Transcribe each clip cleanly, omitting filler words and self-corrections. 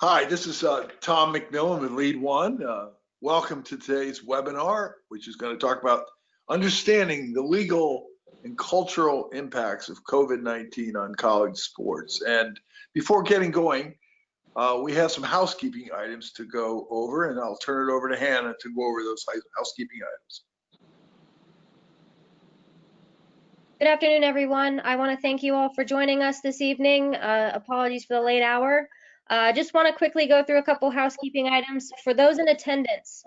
Hi, this is Tom McMillan with LEAD1. Welcome to today's webinar, which is going to talk about understanding the legal and cultural impacts of COVID-19 on college sports. And before getting going, we have some housekeeping items to go over, and I'll turn it over to Hannah to go over those housekeeping items. Good afternoon, everyone. I want to thank you all for joining us this evening. Apologies for the late hour. Just want to quickly go through a couple housekeeping items. For those in attendance,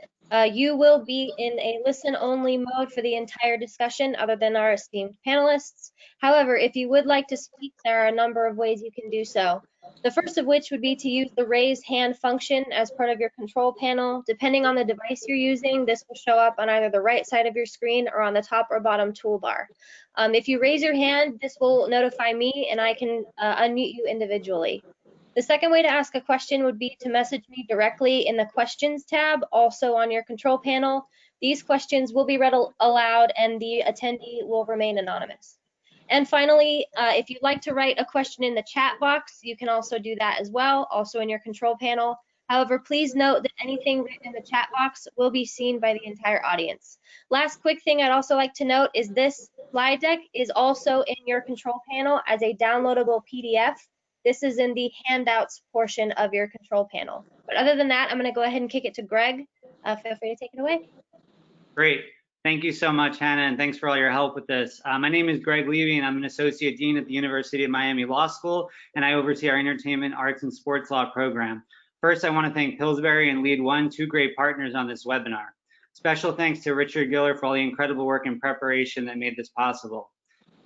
you will be in a listen-only mode for the entire discussion other than our esteemed panelists. However, if you would like to speak, there are a number of ways you can do so. The first of which would be to use the raise hand function as part of your control panel. Depending on the device you're using, this will show up on either the right side of your screen or on the top or bottom toolbar. If you raise your hand, this will notify me and I can unmute you individually. The second way to ask a question would be to message me directly in the questions tab, also on your control panel. These questions will be read aloud and the attendee will remain anonymous. And finally, if you'd like to write a question in the chat box, you can also do that as well, also in your control panel. However, please note that anything written in the chat box will be seen by the entire audience. Last quick thing I'd also like to note is this slide deck is also in your control panel as a downloadable PDF. This is in the handouts portion of your control panel. But other than that, I'm going to go ahead and kick it to Greg. Feel free to take it away. Great. Thank you so much, Hannah, and thanks for all your help with this. My name is Greg Levy, and I'm an Associate Dean at the University of Miami Law School, and I oversee our Entertainment, Arts, and Sports Law program. First, I want to thank Pillsbury and LEAD1, two great partners on this webinar. Special thanks to Richard Giller for all the incredible work and preparation that made this possible.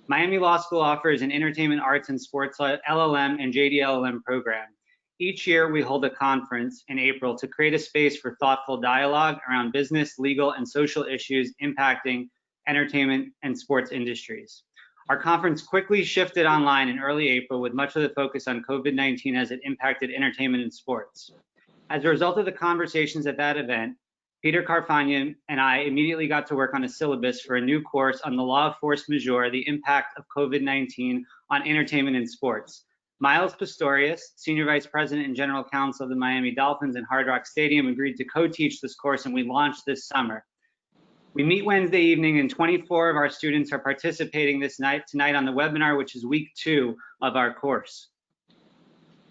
Miami Law School offers an Entertainment, Arts, and Sports LLM and JD-LLM program. Each year, we hold a conference in April to create a space for thoughtful dialogue around business, legal, and social issues impacting entertainment and sports industries. Our conference quickly shifted online in early April with much of the focus on COVID-19 as it impacted entertainment and sports. As a result of the conversations at that event, Peter Carfagna and I immediately got to work on a syllabus for a new course on the law of force majeure, the impact of COVID-19 on entertainment and sports. Miles Pistorius, Senior Vice President and General Counsel of the Miami Dolphins and Hard Rock Stadium, agreed to co-teach this course, and we launched this summer. We meet Wednesday evening, and 24 of our students are participating tonight on the webinar, which is week 2 of our course.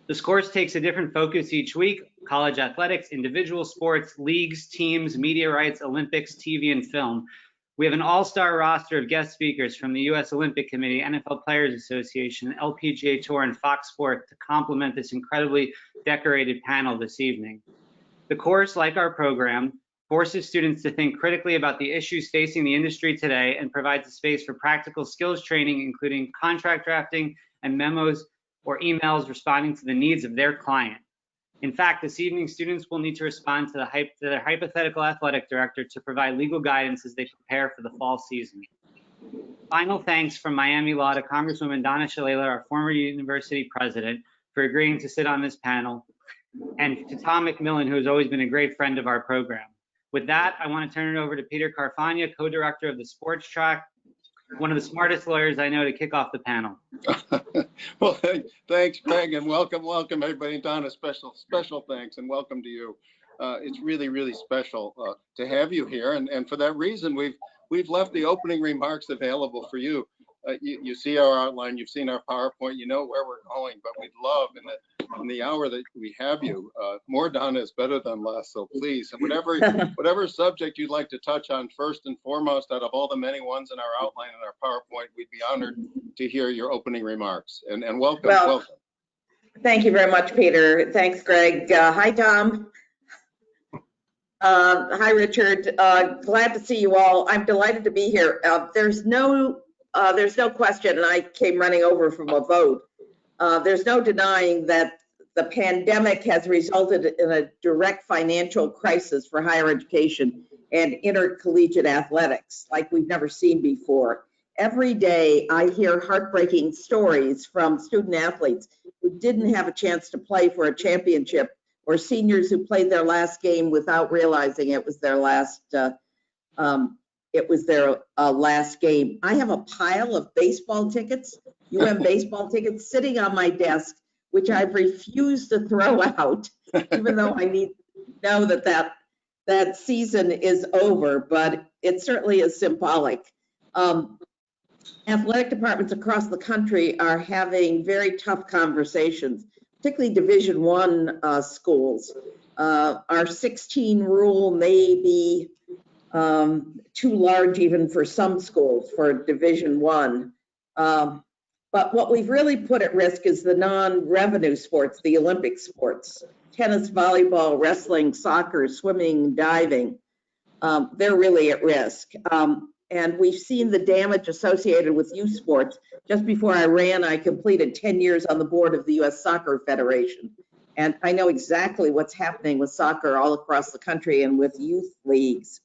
This course takes a different focus each week: college athletics, individual sports, leagues, teams, media rights, Olympics, TV, and film. We have an all-star roster of guest speakers from the U.S. Olympic Committee, NFL Players Association, LPGA Tour, and Fox Sports to complement this incredibly decorated panel this evening. The course, like our program, forces students to think critically about the issues facing the industry today and provides a space for practical skills training, including contract drafting and memos or emails responding to the needs of their client. In fact, this evening, students will need to respond to their hypothetical athletic director to provide legal guidance as they prepare for the fall season. Final thanks from Miami Law to Congresswoman Donna Shalala, our former university president, for agreeing to sit on this panel, and to Tom McMillan, who has always been a great friend of our program. With that, I want to turn it over to Peter Carfagna, co-director of the sports track, one of the smartest lawyers I know, to kick off the panel. Well, thanks, Greg, and welcome everybody. Donna, special thanks and welcome to you. It's really special to have you here, and for that reason, we've left the opening remarks available for you. You see our outline, you've seen our PowerPoint, you know where we're going, but we'd love in the hour that we have you, more Donna is better than less, so please, and whatever subject you'd like to touch on first and foremost out of all the many ones in our outline and our PowerPoint, we'd be honored to hear your opening remarks, and welcome. Welcome. Thank you very much, Peter. Thanks, Greg. Hi, Tom. Hi, Richard. Glad to see you all. I'm delighted to be here. There's no question, and I came running over from a vote. There's no denying that the pandemic has resulted in a direct financial crisis for higher education and intercollegiate athletics like we've never seen before. Every day I hear heartbreaking stories from student athletes who didn't have a chance to play for a championship, or seniors who played their last game without realizing it was their last last game. I have a pile of baseball tickets, UM baseball tickets, sitting on my desk which I've refused to throw out, even though I know that season is over, but it certainly is symbolic. Athletic departments across the country are having very tough conversations, particularly Division I schools. Our 16 rule may be too large even for some schools for Division I. But what we've really put at risk is the non-revenue sports, the Olympic sports, tennis, volleyball, wrestling, soccer, swimming, diving. They're really at risk. And we've seen the damage associated with youth sports. Just before I ran, I completed 10 years on the board of the U.S. Soccer Federation. And I know exactly what's happening with soccer all across the country and with youth leagues.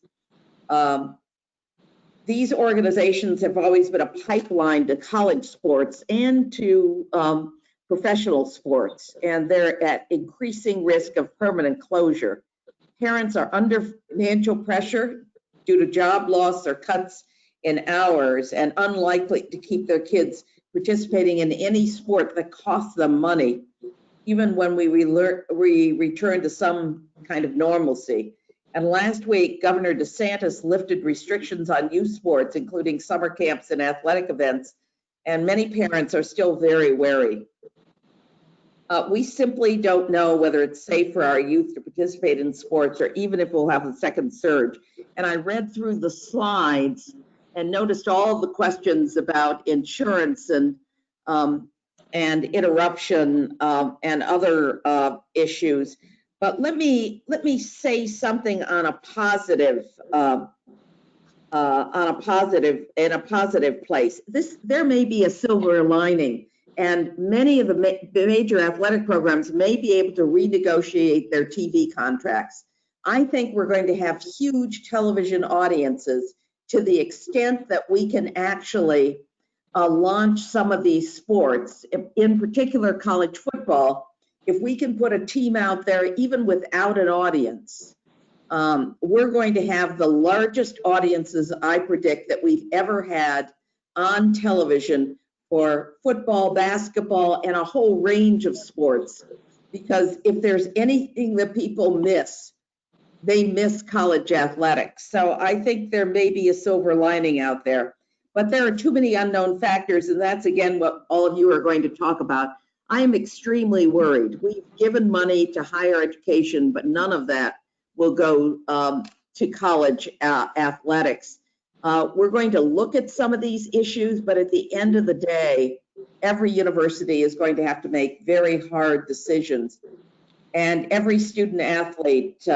These organizations have always been a pipeline to college sports and to professional sports, and they're at increasing risk of permanent closure. Parents are under financial pressure due to job loss or cuts in hours and unlikely to keep their kids participating in any sport that costs them money, even when we return to some kind of normalcy. And last week, Governor DeSantis lifted restrictions on youth sports, including summer camps and athletic events, and many parents are still very wary. We simply don't know whether it's safe for our youth to participate in sports or even if we'll have a second surge. And I read through the slides and noticed all the questions about insurance and interruption and other issues. But let me say something in a positive place. There may be a silver lining, and many of the major athletic programs may be able to renegotiate their TV contracts. I think we're going to have huge television audiences to the extent that we can actually launch some of these sports, in particular college football. If we can put a team out there, even without an audience, we're going to have the largest audiences, I predict, that we've ever had on television for football, basketball, and a whole range of sports. Because if there's anything that people miss, they miss college athletics. So I think there may be a silver lining out there. But there are too many unknown factors, and that's, again, what all of you are going to talk about. I am extremely worried. We've given money to higher education, but none of that will go to college athletics. We're going to look at some of these issues, but at the end of the day, every university is going to have to make very hard decisions. And every student athlete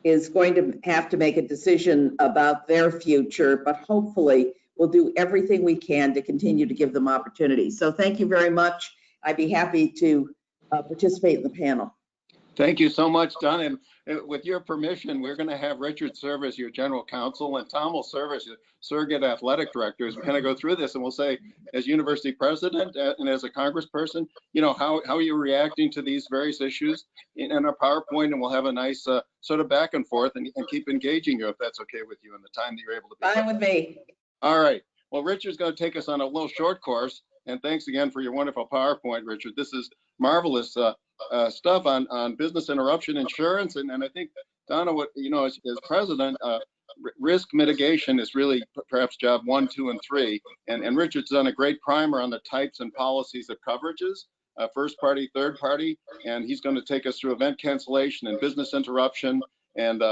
is going to have to make a decision about their future, but hopefully we'll do everything we can to continue to give them opportunities. So thank you very much. I'd be happy to participate in the panel. Thank you so much, Don. And with your permission, we're going to have Richard serve as your general counsel, and Tom will serve as your surrogate athletic director as we kind of go through this. And we'll say, as university president and as a congressperson, you know, how are you reacting to these various issues in our PowerPoint? And we'll have a nice sort of back and forth and keep engaging you, if that's okay with you, in the time that you're able to be. Fine with me. All right. Well, Richard's going to take us on a little short course. And thanks again for your wonderful PowerPoint, Richard. This is marvelous stuff on business interruption insurance. And I think, Donna, what, you know, as president, risk mitigation is really perhaps job 1, 2, and 3. And Richard's done a great primer on the types and policies of coverages, first party, third party. And he's going to take us through event cancellation and business interruption and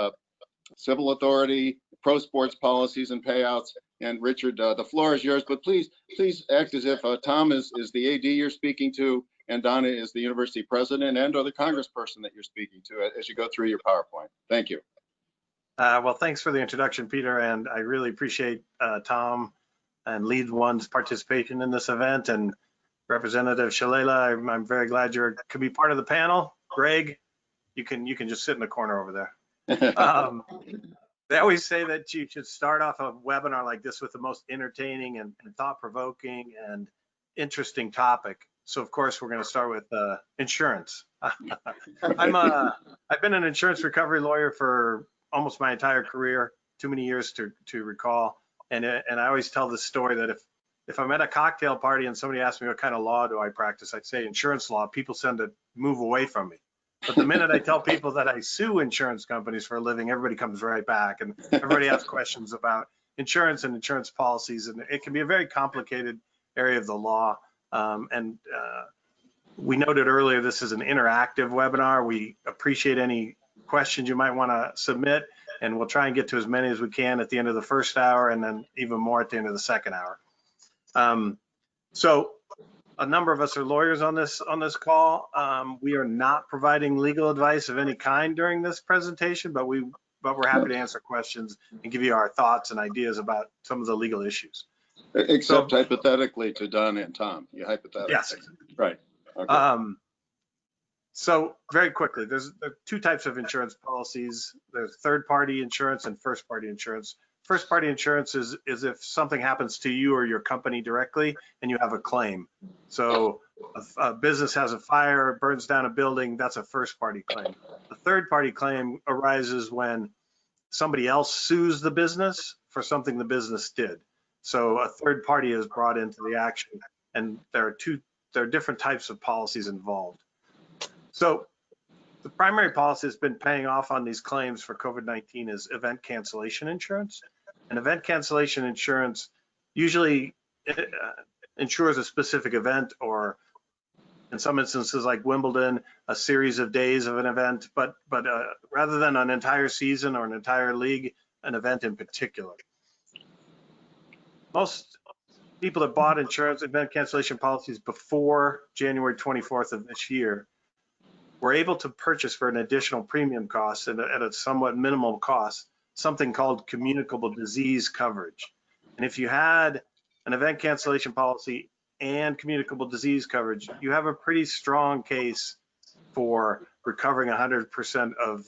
civil authority, pro sports policies and payouts. And Richard, the floor is yours, but please act as if Tom is the AD you're speaking to, and Donna is the university president and or the congressperson that you're speaking to as you go through your PowerPoint. Thank you. Well, thanks for the introduction, Peter, and I really appreciate Tom and LEAD1's participation in this event, and Representative Shalala, I'm very glad you could be part of the panel. Greg, you can just sit in the corner over there. They always say that you should start off a webinar like this with the most entertaining and thought-provoking and interesting topic. So of course, we're going to start with insurance. I've been an insurance recovery lawyer for almost my entire career, too many years to recall. And I always tell this story that if I'm at a cocktail party and somebody asks me what kind of law do I practice, I'd say insurance law. People tend to move away from me. But the minute I tell people that I sue insurance companies for a living, everybody comes right back, and everybody asks questions about insurance and insurance policies, and it can be a very complicated area of the law. We noted earlier, this is an interactive webinar. We appreciate any questions you might want to submit, and we'll try and get to as many as we can at the end of the first hour, and then even more at the end of the second hour. So a number of us are lawyers on this call. We are not providing legal advice of any kind during this presentation, but we're happy to answer questions and give you our thoughts and ideas about some of the legal issues. Except hypothetically to Don and Tom. You hypothetically. Yes. Right. Okay. So very quickly, there are two types of insurance policies. There's third-party insurance and first-party insurance. First-party insurance is if something happens to you or your company directly and you have a claim. So a business has a fire, burns down a building, that's a first-party claim. The third-party claim arises when somebody else sues the business for something the business did. So a third party is brought into the action, and there are different types of policies involved. So the primary policy that's been paying off on these claims for COVID-19 is event cancellation insurance. And event cancellation insurance usually insures a specific event, or in some instances like Wimbledon, a series of days of an event, but rather than an entire season or an entire league, an event in particular. Most people that bought insurance event cancellation policies before January 24th of this year were able to purchase for an additional premium cost at a somewhat minimal cost, something called communicable disease coverage. And if you had an event cancellation policy and communicable disease coverage, you have a pretty strong case for recovering 100% of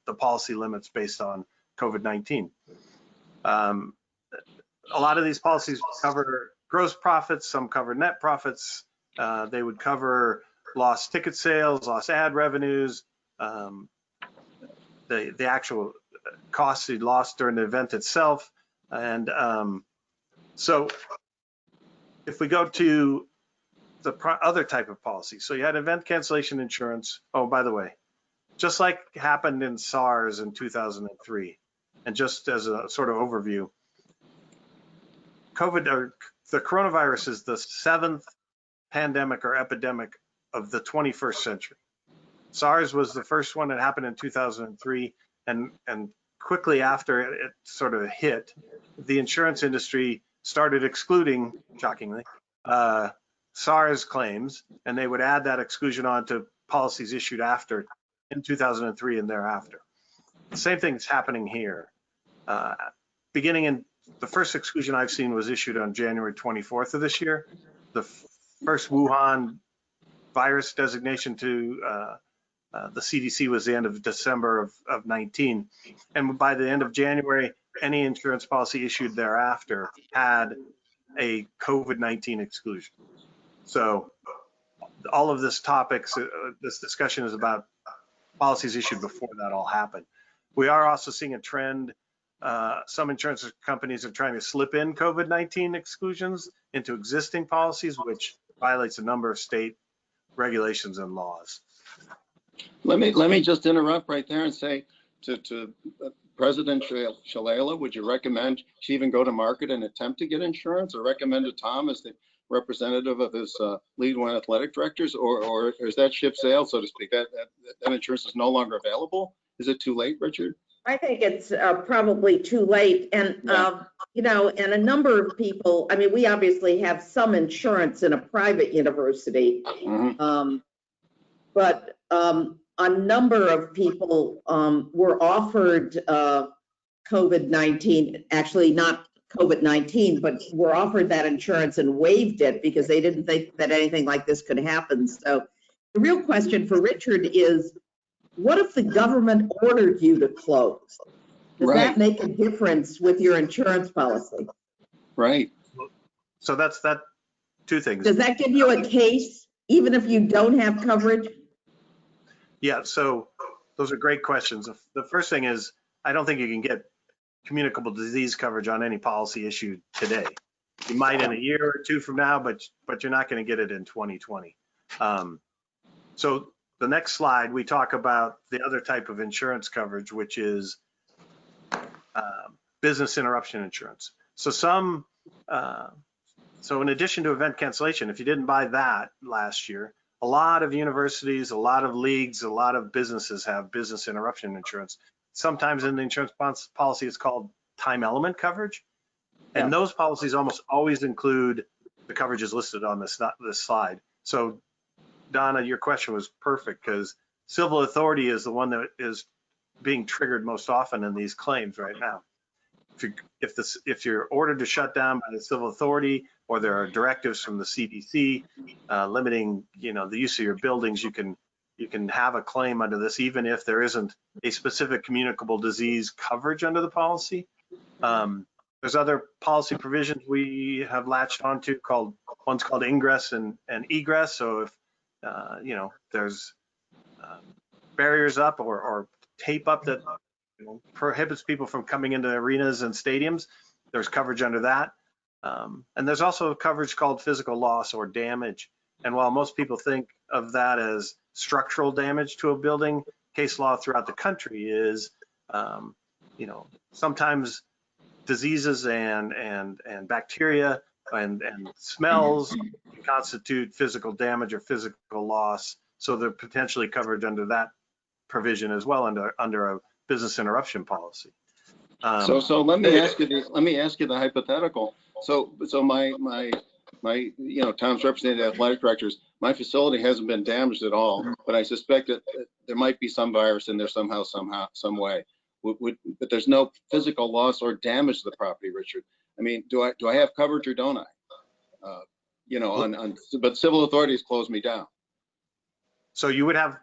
the policy limits based on COVID-19. A lot of these policies cover gross profits, some cover net profits. They would cover lost ticket sales, lost ad revenues, the actual costs you lost during the event itself. And so if we go to the other type of policy, so you had event cancellation insurance. Oh, by the way, just like happened in SARS in 2003, and just as a sort of overview, the coronavirus is the 7th pandemic or epidemic of the 21st century. SARS was the first one that happened in 2003, and quickly after it sort of hit, the insurance industry started excluding, shockingly, SARS claims, and they would add that exclusion on to policies issued after in 2003 and thereafter. The same thing is happening here. Beginning in the first exclusion I've seen was issued on January 24th of this year. The first Wuhan virus designation to the CDC was the end of December of 19. And by the end of January, any insurance policy issued thereafter had a COVID-19 exclusion. So all of this this discussion is about policies issued before that all happened. We are also seeing a trend. Some insurance companies are trying to slip in COVID-19 exclusions into existing policies, which violates a number of state regulations and laws. Let me just interrupt right there and say to President Shalala, would you recommend she even go to market and attempt to get insurance, or recommend to Tom as the representative of his LEAD1 athletic directors, or is that ship sailed, so to speak? That insurance is no longer available? Is it too late, Richard? I think it's probably too late. And, you know, and a number of people, I mean, we obviously have some insurance in a private university, but a number of people were offered COVID-19, actually not COVID-19, but were offered that insurance and waived it because they didn't think that anything like this could happen. So the real question for Richard is, what if the government ordered you to close? Does that make a difference with your insurance policy? Right. So that's two things. Does that give you a case, even if you don't have coverage? Yeah, so those are great questions. The first thing is, I don't think you can get communicable disease coverage on any policy issued today. You might in a year or two from now, but you're not going to get it in 2020. So the next slide, we talk about the other type of insurance coverage, which is business interruption insurance. So so in addition to event cancellation, if you didn't buy that last year, a lot of universities, a lot of leagues, a lot of businesses have business interruption insurance. Sometimes in the insurance policy, it's called time element coverage. And those policies almost always include the coverages listed on this slide. So Donna, your question was perfect because civil authority is the one that is being triggered most often in these claims right now. If you're ordered to shut down by the civil authority, or there are directives from the CDC limiting, the use of your buildings, you can have a claim under this, even if there isn't a specific communicable disease coverage under the policy. There's other policy provisions we have latched onto one's called ingress and egress. So if there's barriers up or tape up that prohibits people from coming into arenas and stadiums, there's coverage under that. And there's also coverage called physical loss or damage. And while most people think of that as structural damage to a building, case law throughout the country is, sometimes diseases and bacteria and smells can constitute physical damage or physical loss. So they're potentially covered under that provision as well under a business interruption policy. So let me ask you the hypothetical. So my Tom's representing the athletic directors. My facility hasn't been damaged at all, but I suspect that there might be some virus in there somehow, some way. But there's no physical loss or damage to the property, Richard. I mean, do I have coverage or don't I? But civil authorities close me down. So you would have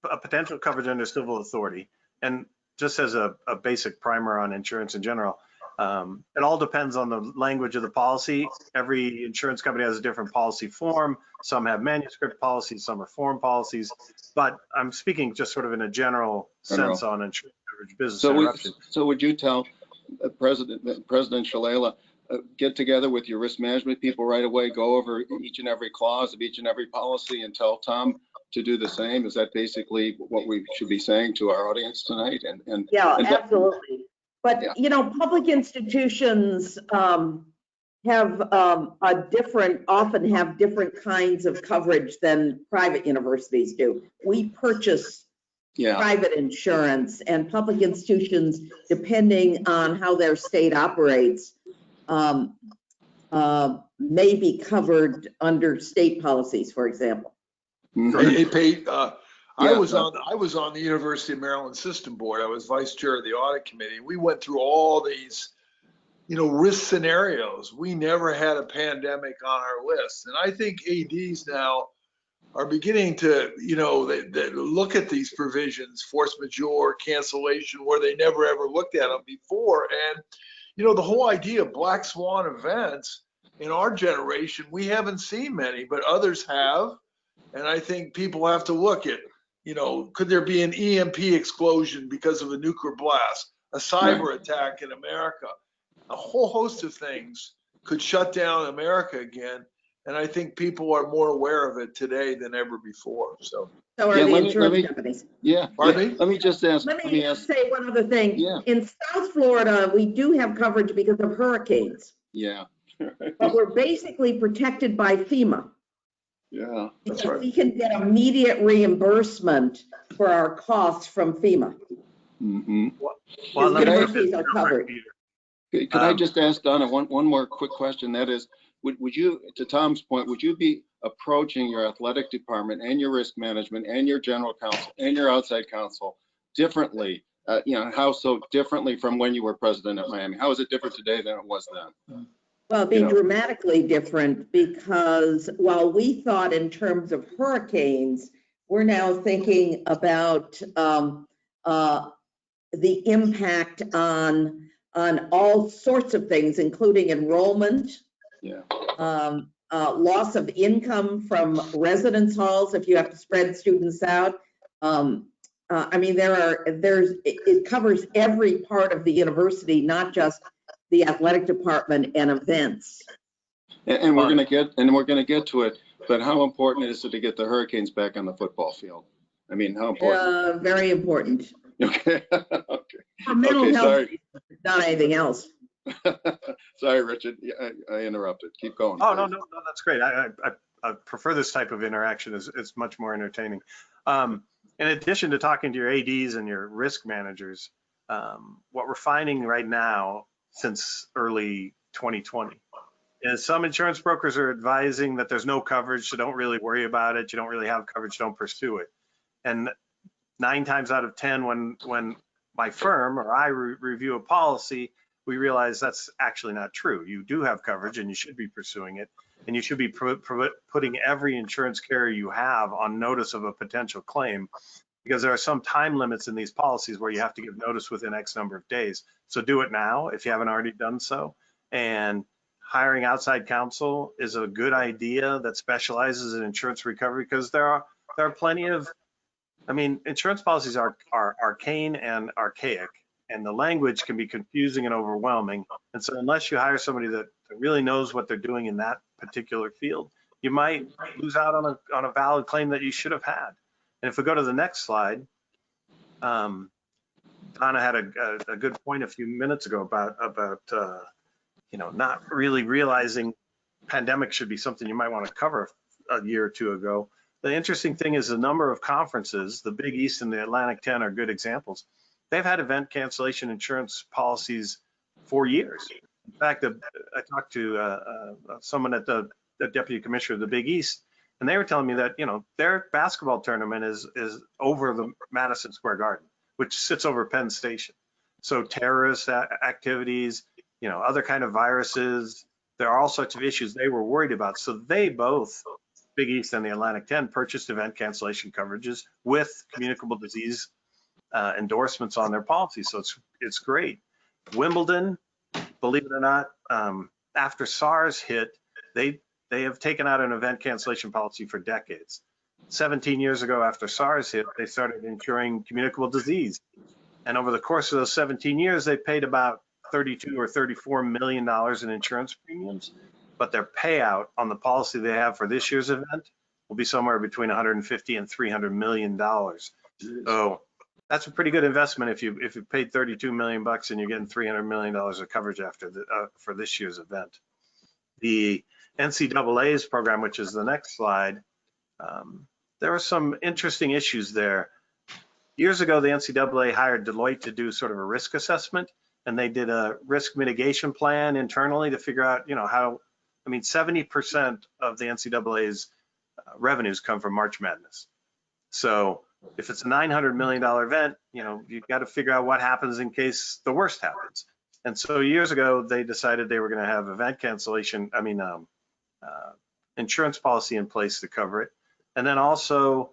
a potential coverage under civil authority. And just as a basic primer on insurance in general, it all depends on the language of the policy. Every insurance company has a different policy form. Some have manuscript policies, some are form policies. But I'm speaking just sort of in a general sense on insurance coverage, business interruption. So would you tell President Shalala, get together with your risk management people right away, go over each and every clause of each and every policy and tell Tom to do the same? Is that basically what we should be saying to our audience tonight? Absolutely. But public institutions often have different kinds of coverage than private universities do. We purchase private insurance, and public institutions, depending on how their state operates, may be covered under state policies, for example. Hey, Pete, I was on the University of Maryland System Board. I was vice chair of the audit committee. We went through all these, risk scenarios. We never had a pandemic on our list. And I think ADs now are beginning to, they look at these provisions, force majeure, cancellation, where they never ever looked at them before. And, the whole idea of black swan events in our generation, we haven't seen many, but others have. And I think people have to look at, could there be an EMP explosion because of a nuclear blast, a cyber attack in America? A whole host of things could shut down America again. And I think people are more aware of it today than ever before. So are the insurance companies. Let me just ask. Let me say one other thing. Yeah. In South Florida, we do have coverage because of hurricanes. Yeah. But we're basically protected by FEMA. Yeah, that's right. We can get immediate reimbursement for our costs from FEMA. Mm-hmm. Well, universities are covered. Could I just ask Donna one more quick question? That is, would you, to Tom's point, would you be approaching your athletic department and your risk management and your general counsel and your outside counsel differently? How so differently from when you were president at Miami? How is it different today than it was then? Well, it'd be dramatically different, because while we thought in terms of hurricanes, we're now thinking about the impact on all sorts of things, including enrollment, loss of income from residence halls if you have to spread students out. It covers every part of the university, not just the athletic department and events. And we're gonna get to it, but how important is it to get the Hurricanes back on the football field? I mean, how important? Very important. Okay. Okay. For mental Okay, health, sorry. reasons, not anything else. Sorry, Richard. Yeah, I interrupted. Keep going. Oh, please. no, that's great. I prefer this type of interaction. It's much more entertaining. In addition to talking to your ADs and your risk managers, what we're finding right now since early 2020 is some insurance brokers are advising that there's no coverage, so don't really worry about it. You don't really have coverage, don't pursue it. And 9 times out of 10, when my firm or I review a policy, we realize that's actually not true. You do have coverage and you should be pursuing it. And you should be putting every insurance carrier you have on notice of a potential claim, because there are some time limits in these policies where you have to give notice within X number of days. So do it now if you haven't already done so. And hiring outside counsel is a good idea that specializes in insurance recovery, because there are plenty of, I mean, insurance policies are arcane and archaic, and the language can be confusing and overwhelming. And so unless you hire somebody that really knows what they're doing in that particular field, you might lose out on a valid claim that you should have had. And if we go to the next slide, Donna had a good point a few minutes ago about not really realizing pandemic should be something you might want to cover a year or two ago. The interesting thing is the number of conferences, the Big East and the Atlantic 10 are good examples. They've had event cancellation insurance policies for years. In fact, I talked to someone at the deputy commissioner of the Big East, and they were telling me that, their basketball tournament is over the Madison Square Garden, which sits over Penn Station. So terrorist activities, other kind of viruses, there are all sorts of issues they were worried about. So they both, Big East and the Atlantic 10, purchased event cancellation coverages with communicable disease endorsements on their policy. So it's great. Wimbledon, believe it or not, after SARS hit, they have taken out an event cancellation policy for decades. 17 years ago, after SARS hit, they started insuring communicable disease. And over the course of those 17 years, they paid about $32 or $34 million in insurance premiums. But their payout on the policy they have for this year's event will be somewhere between 150 and $300 million. So that's a pretty good investment if you paid 32 million bucks and you're getting $300 million of coverage for this year's event. The NCAA's program, which is the next slide, there were some interesting issues there. Years ago, the NCAA hired Deloitte to do sort of a risk assessment, and they did a risk mitigation plan internally to figure out, how, 70% of the NCAA's revenues come from March Madness. So if it's a $900 million event, you've got to figure out what happens in case the worst happens. And so years ago, they decided they were going to have event cancellation, insurance policy in place to cover it. And then also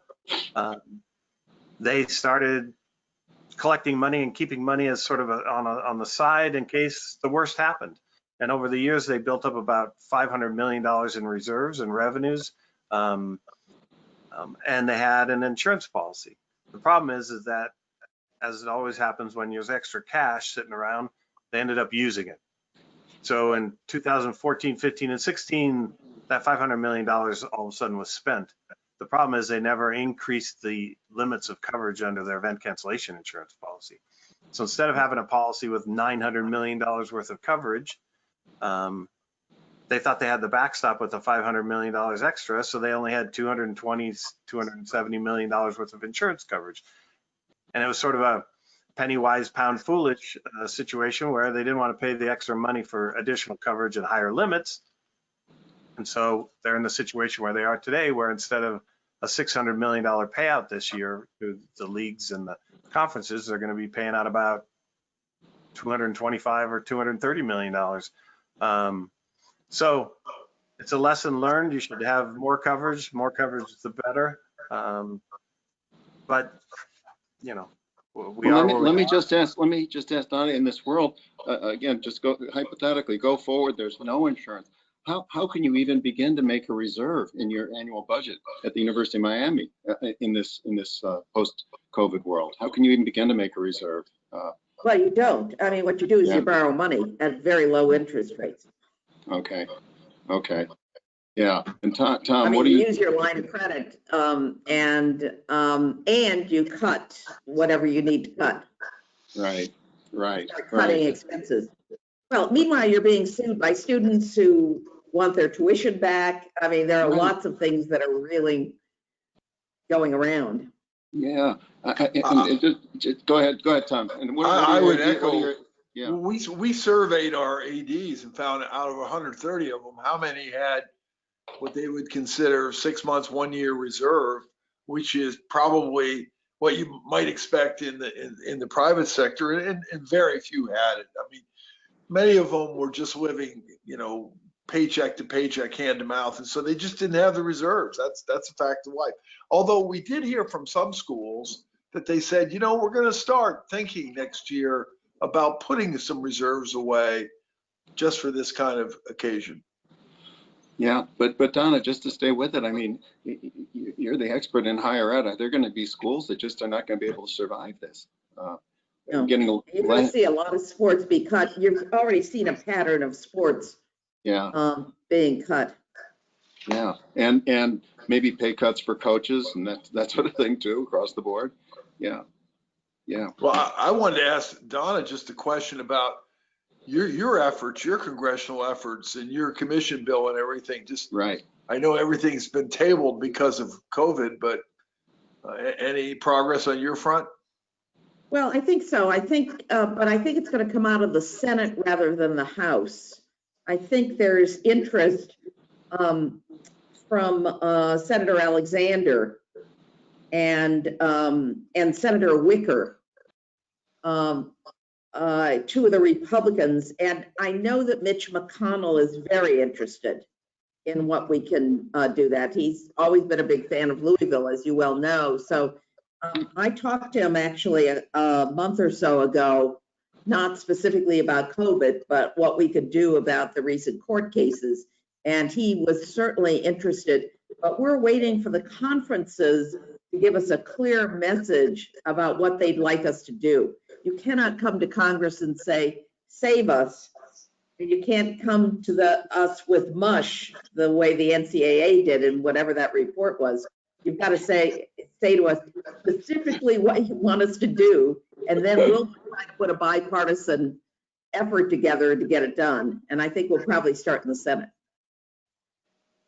they started collecting money and keeping money as sort of on the side in case the worst happened. And over the years, they built up about $500 million in reserves and revenues. And they had an insurance policy. The problem is that, as it always happens when there's extra cash sitting around, they ended up using it. So in 2014, 15, and 16, that $500 million all of a sudden was spent. The problem is they never increased the limits of coverage under their event cancellation insurance policy. So instead of having a policy with $900 million worth of coverage, they thought they had the backstop with the $500 million extra, so they only had $270 million worth of insurance coverage. And it was sort of a penny wise, pound foolish situation where they didn't want to pay the extra money for additional coverage and higher limits. And so they're in the situation where they are today, where instead of a $600 million payout this year to the leagues and the conferences, they're going to be paying out about $225 or $230 million. So it's a lesson learned. You should have more coverage. More coverage, the better. But let me just ask Donna, in this world, again, just go hypothetically, go forward. There's no insurance. How can you even begin to make a reserve in your annual budget at the University of Miami in this post-COVID world? How can you even begin to make a reserve? Well, you don't. What you do is you borrow money at very low interest rates. Okay. Okay. Yeah. And Tom, I mean, what do you you, use your line of credit, and you cut whatever you need to cut, right, start cutting right. expenses. Well, meanwhile, you're being sued by students who want their tuition back. I mean, there are Right. lots of things that are really going around. Yeah. And just go ahead, Tom. And what I are would your, echo. yeah, We surveyed our ADs and found out of 130 of them, how many had what they would consider 6 months, 1 year reserve, which is probably what you might expect in the private sector, and very few had it. I mean, many of them were just living, paycheck to paycheck, hand to mouth, and so they just didn't have the reserves. That's a fact of life. Although we did hear from some schools that they said, we're going to start thinking next year about putting some reserves away just for this kind of occasion. yeah. But Donna, just to stay with it, I mean, you're the expert in higher ed. Are there going to be schools that just are not going to be able to survive this? No. Getting You're going to see a lot of sports be cut. You've already seen a pattern of sports being cut. Yeah, and maybe pay cuts for coaches and that sort of thing too, across the board. Yeah. Well, I wanted to ask Donna just a question about your efforts, your congressional efforts, and your commission bill and everything. Just right. I know everything's been tabled because of COVID, but any progress on your front? Well, I think so. But I think it's going to come out of the Senate rather than the House. I think there's interest from Senator Alexander and Senator Wicker, two of the Republicans, and I know that Mitch McConnell is very interested in what we can do that. He's always been a big fan of Louisville, as you well know. So I talked to him actually a month or so ago, not specifically about COVID, but what we could do about the recent court cases. And he was certainly interested, but we're waiting for the conferences to give us a clear message about what they'd like us to do. You cannot come to Congress and say, save us. And you can't come to us with mush the way the NCAA did in whatever that report was. You've got to say to us specifically what you want us to do, and then we'll try to put a bipartisan effort together to get it done. And I think we'll probably start in the Senate.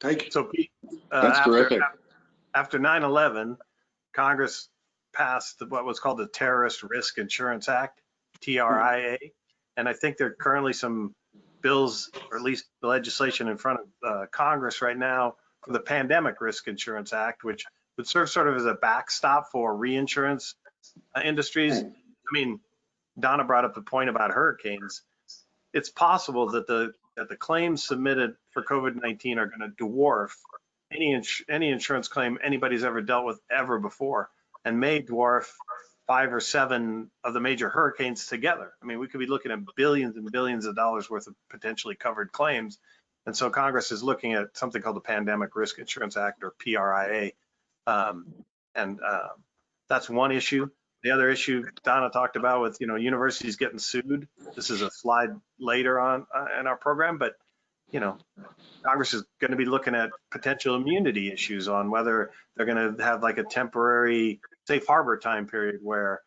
Thank you. So Pete, That's terrific. after 9/11, Congress passed what was called the Terrorist Risk Insurance Act, TRIA. And I think there are currently some bills, or at least the legislation in front of Congress right now for the Pandemic Risk Insurance Act, which would serve sort of as a backstop for reinsurance industries. Right. I mean, Donna brought up the point about hurricanes. It's possible that the claims submitted for COVID-19 are going to dwarf any insurance claim anybody's ever dealt with ever before, and may dwarf 5 or 7 of the major hurricanes together. I mean, we could be looking at billions and billions of dollars worth of potentially covered claims. And so Congress is looking at something called the Pandemic Risk Insurance Act, or PRIA. That's one issue. The other issue Donna talked about with, universities getting sued. This is a slide later on in our program, but, Congress is going to be looking at potential immunity issues on whether they're going to have like a temporary safe harbor time period where,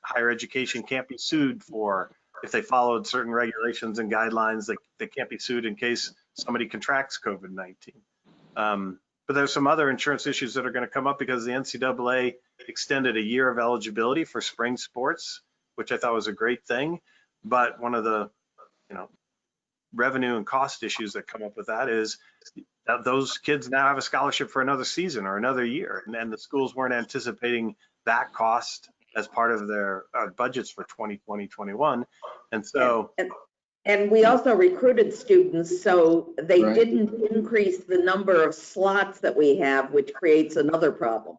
higher education can't be sued for if they followed certain regulations and guidelines. They can't be sued in case somebody contracts COVID-19. But there's some other insurance issues that are going to come up because the NCAA extended a year of eligibility for spring sports, which I thought was a great thing. But one of the, revenue and cost issues that come up with that is that those kids now have a scholarship for another season or another year. And the schools weren't anticipating that cost as part of their budgets for 2020-21. And so. And we also recruited students, so they Right. didn't increase the number of slots that we have, which creates another problem.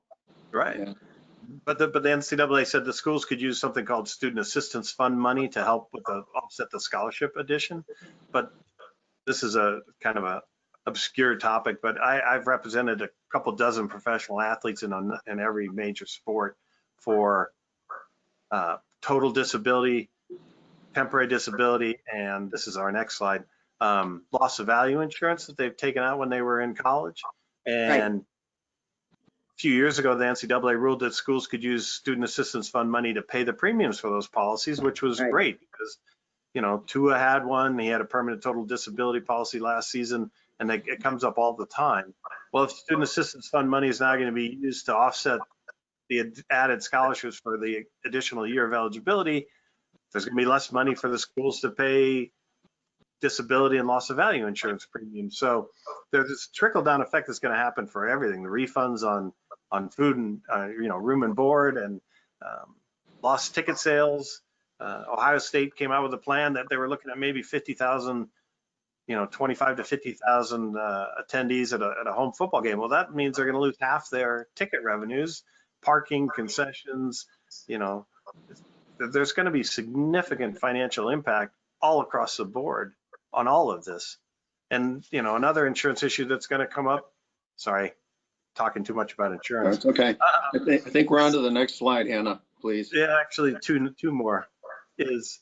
Right. Yeah. But the NCAA said the schools could use something called student assistance fund money to help with offset the scholarship addition. But this is a kind of a obscure topic, but I've represented a couple dozen professional athletes in every major sport for total disability, temporary disability, and this is our next slide, loss of value insurance that they've taken out when they were in college. And a few years ago, the NCAA ruled that schools could use student assistance fund money to pay the premiums for those policies, which was great because, you know, Tua had one. He had a permanent total disability policy last season, and it comes up all the time. Well, if student assistance fund money is now going to be used to offset the added scholarships for the additional year of eligibility, there's going to be less money for the schools to pay disability and loss of value insurance premiums. So there's this trickle down effect that's going to happen for everything. The refunds on food and you know, room and board, and lost ticket sales. Ohio State came out with a plan that they were looking at maybe 50,000, you know, 25 to 50,000 attendees at a home football game. Well, that means they're going to lose half their ticket revenues, parking, concessions. You know, there's going to be significant financial impact all across the board on all of this. And, you know, another insurance issue that's going to come up, sorry, talking too much about insurance. That's okay. I think we're on to the next slide, Hannah, please. Yeah, actually two more is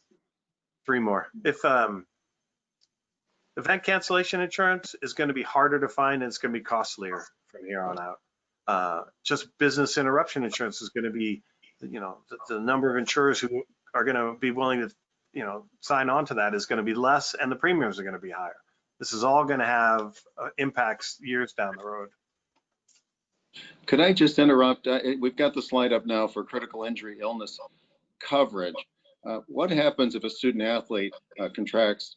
three more. If event cancellation insurance is going to be harder to find, and it's going to be costlier from here on out. Just business interruption insurance is going to be, you know, the number of insurers who are going to be willing to, you know, sign on to that is going to be less, and the premiums are going to be higher. This is all going to have impacts years down the road. Could I just interrupt? We've got the slide up now for critical injury illness coverage. What happens if a student athlete contracts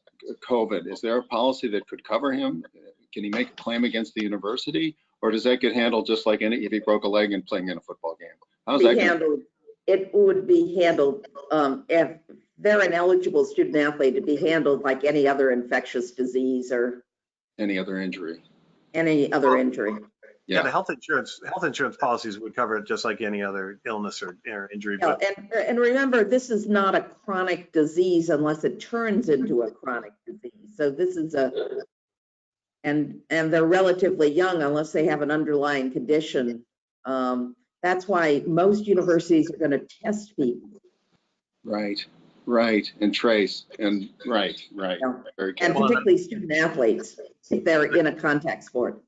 COVID? Is there a policy that could cover him? Can he make a claim against the university, or does that get handled just like if he broke a leg and playing in a football game? How's that handled? It would be handled, if they're an eligible student athlete, it'd be handled like any other infectious disease or Any other injury? any other injury. Yeah, the health insurance policies would cover it just like any other illness or injury. Yeah, But and remember, this is not a chronic disease unless it turns into a chronic disease. So this is and they're relatively young unless they have an underlying condition. That's why most universities are going to test people. Right, and trace, and right. Yeah. Very And careful. particularly student athletes, if they're in a contact sport.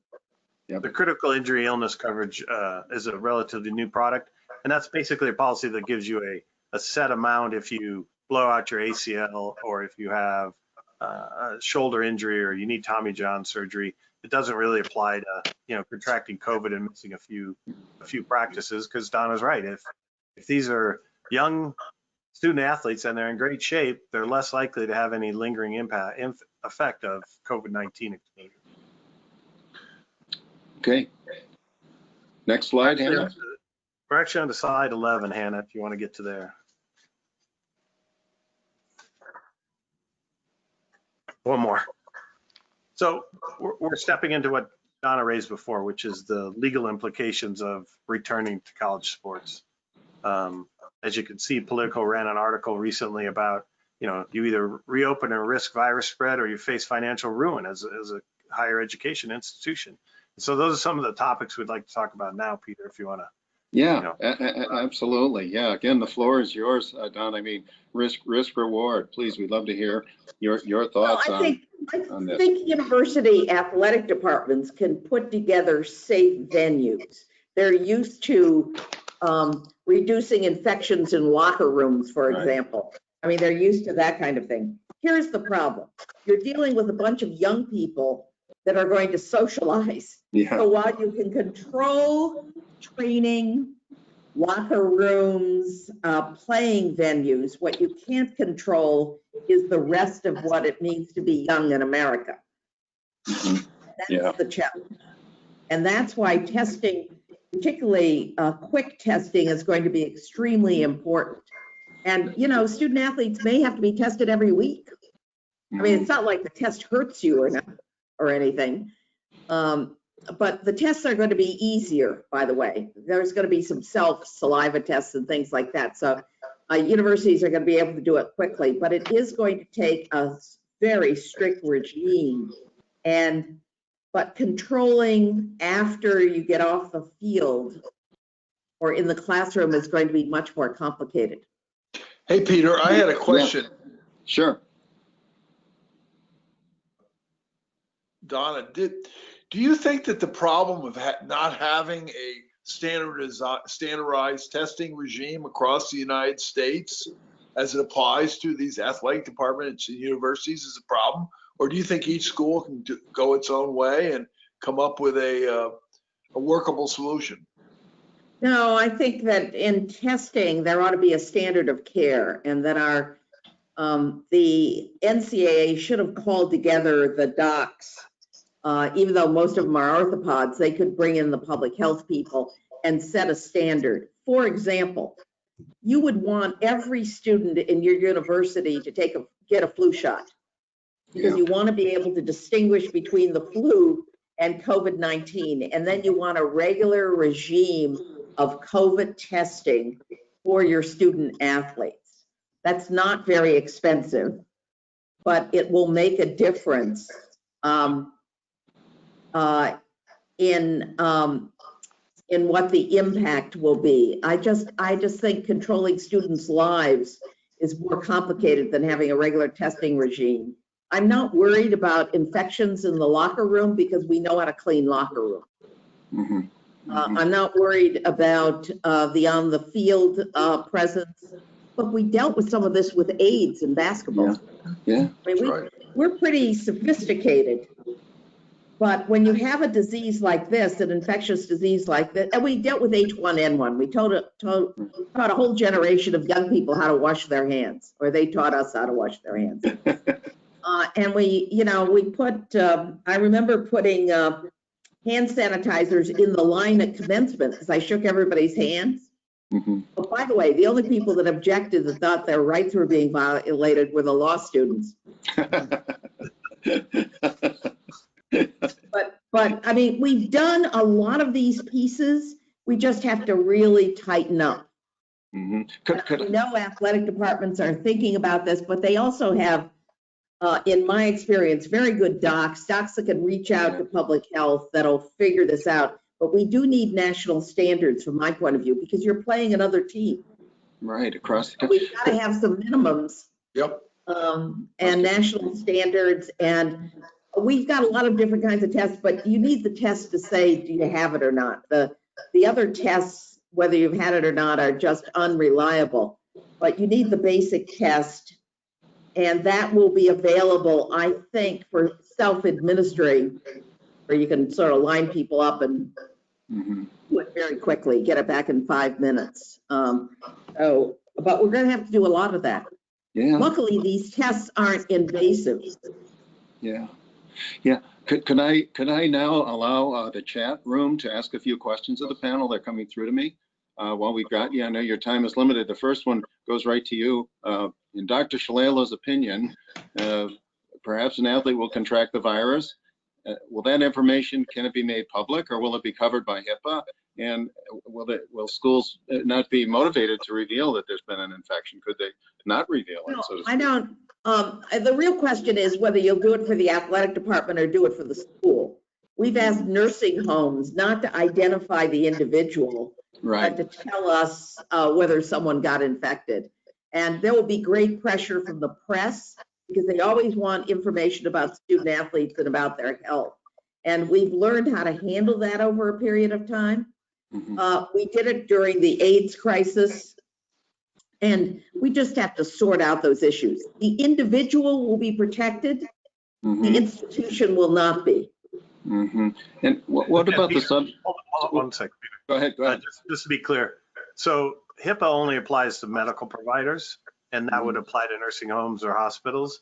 the critical injury illness coverage is a relatively new product, and that's basically a policy that gives you a set amount if you blow out your ACL, or if you have a shoulder injury, or you need Tommy John surgery. It doesn't really apply to, you know, contracting COVID and missing a few practices, because Donna's right. If these are young student athletes and they're in great shape, they're less likely to have any lingering effect of COVID-19 exposure. Okay. Next slide, Hannah. We're actually on to slide 11, Hannah, if you want to get to there. One more. So we're stepping into what Donna raised before, which is the legal implications of returning to college sports. As you can see, Politico ran an article recently about, you know, you either reopen and risk virus spread, or you face financial ruin as a higher education institution. So those are some of the topics we'd like to talk about now, Peter, if you want to. Yeah, absolutely. Yeah, again, the floor is yours, Don. I mean, risk reward. Please, we'd love to hear your thoughts on this. I think university athletic departments can put together safe venues. They're used to reducing infections in locker rooms, for example. I mean, they're used to that kind of thing. Here's the problem. You're dealing with a bunch of young people that are going to socialize. Yeah. So while you can control training, locker rooms, playing venues, what you can't control is the rest of what it means to be young in America. That's the challenge. And that's why testing, particularly quick testing, is going to be extremely important. And, you know, student athletes may have to be tested every week. I mean, it's not like the test hurts you or anything. But the tests are going to be easier, by the way. There's going to be some self-saliva tests and things like that. So universities are going to be able to do it quickly, but it is going to take a very strict regime. But controlling after you get off the field or in the classroom is going to be much more complicated. Hey, Peter, I had a question. Yeah. Sure. Donna, do you think that the problem of not having a standardized testing regime across the United States as it applies to these athletic departments and universities is a problem? Or do you think each school can go its own way and come up with a workable solution? No, I think that in testing, there ought to be a standard of care, and that the NCAA should have called together the docs. Even though most of them are orthopods, they could bring in the public health people and set a standard. For example, you would want every student in your university to get a flu shot, because you want to be able to distinguish between the flu and COVID-19. And then you want a regular regime of COVID testing for your student athletes. That's not very expensive, but it will make a difference in what the impact will be. I just think controlling students' lives is more complicated than having a regular testing regime. I'm not worried about infections in the locker room because we know how to clean locker room. I'm not worried about the on the field presence. Look, we dealt with some of this with AIDS in basketball. Yeah. I mean, we're pretty sophisticated. But when you have a disease like this, an infectious disease like this, and we dealt with H1N1, we taught a whole generation of young people how to wash their hands, or they taught us how to wash their hands. And we put, I remember putting hand sanitizers in the line at commencement because I shook everybody's hands. But by the way, the only people that objected that thought their rights were being violated were the law students. But I mean, we've done a lot of these pieces. We just have to really tighten up. I know athletic departments are thinking about this, but they also have, in my experience, very good docs that can reach out to public health that'll figure this out. But we do need national standards from my point of view, because you're playing another team. Right, across the country. We've got to have some minimums. Yep. And national standards, and we've got a lot of different kinds of tests, but you need the test to say, do you have it or not? The other tests, whether you've had it or not, are just unreliable. But you need the basic test, and that will be available, I think, for self-administering, where you can sort of line people up and do it very quickly, get it back in 5 minutes. But we're going to have to do a lot of that. Yeah. Luckily, these tests aren't invasive. Yeah. Yeah. Could I now allow the chat room to ask a few questions of the panel? They're coming through to me. While we've got you, I know your time is limited. The first one goes right to you. In Dr. Shalala's opinion, perhaps an athlete will contract the virus. Will that information, can it be made public, or will it be covered by HIPAA? And will schools not be motivated to reveal that there's been an infection? Could they not reveal it? No, So to speak? I don't. The real question is whether you'll do it for the athletic department or do it for the school. We've asked nursing homes not to identify the individual, Right. but to tell us whether someone got infected. And there will be great pressure from the press, because they always want information about student athletes and about their health. And we've learned how to handle that over a period of time. We did it during the AIDS crisis, and we just have to sort out those issues. The individual will be protected, the institution will not be. And what about the sub? Hold on 1 second, Peter. Go ahead. Just to be clear, so HIPAA only applies to medical providers, and that would apply to nursing homes or hospitals.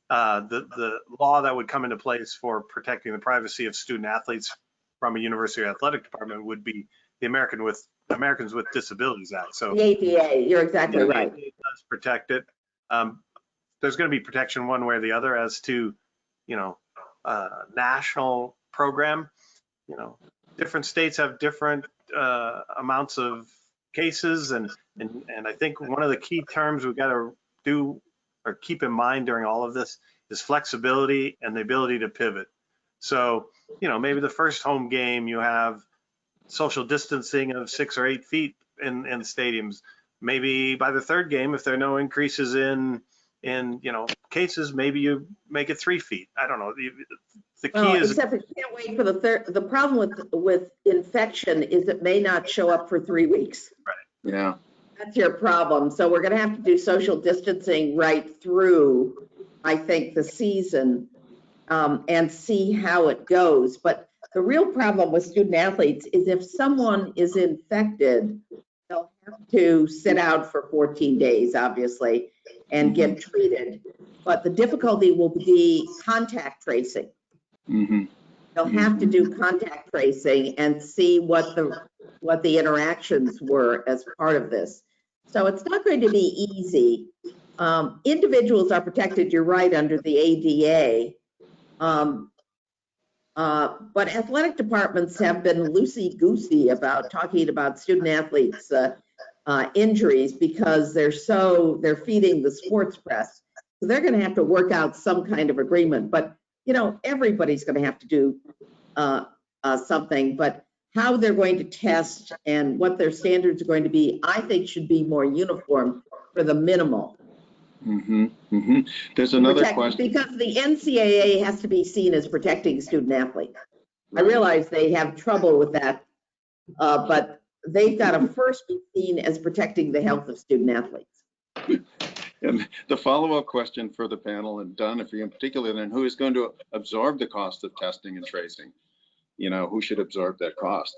The law that would come into place for protecting the privacy of student athletes from a university athletic department would be the Americans with Disabilities Act. So The ADA, you're exactly right. It does protect it. There's going to be protection one way or the other as to, national program. Different states have different amounts of cases, and I think one of the key terms we've got to do or keep in mind during all of this is flexibility and the ability to pivot. So, maybe the first home game you have social distancing of 6 or 8 feet in the stadiums. Maybe by the third game, if there are no increases in in, cases, maybe you make it 3 feet. I don't know. The key Well, is, except you can't wait for the problem with infection is it may not show up for 3 weeks. Yeah. That's your problem. So we're going to have to do social distancing right through, I think, the season and see how it goes. But the real problem with student athletes is if someone is infected, they'll have to sit out for 14 days, obviously, and get treated. But the difficulty will be contact tracing. Mm-hmm. They'll have to do contact tracing and see what the interactions were as part of this. So it's not going to be easy. Individuals are protected, you're right, under the ADA. But athletic departments have been loosey-goosey about talking about student athletes' injuries because they're feeding the sports press. So they're going to have to work out some kind of agreement. But everybody's going to have to do something. But how they're going to test and what their standards are going to be, I think, should be more uniform for the minimal. Mm-hmm. Mm-hmm. There's another question. Because the NCAA has to be seen as protecting student athletes. I realize they have trouble with that, but they've got to first be seen as protecting the health of student athletes. And the follow-up question for the panel, and Donna, for you in particular, then who is going to absorb the cost of testing and tracing? Who should absorb that cost?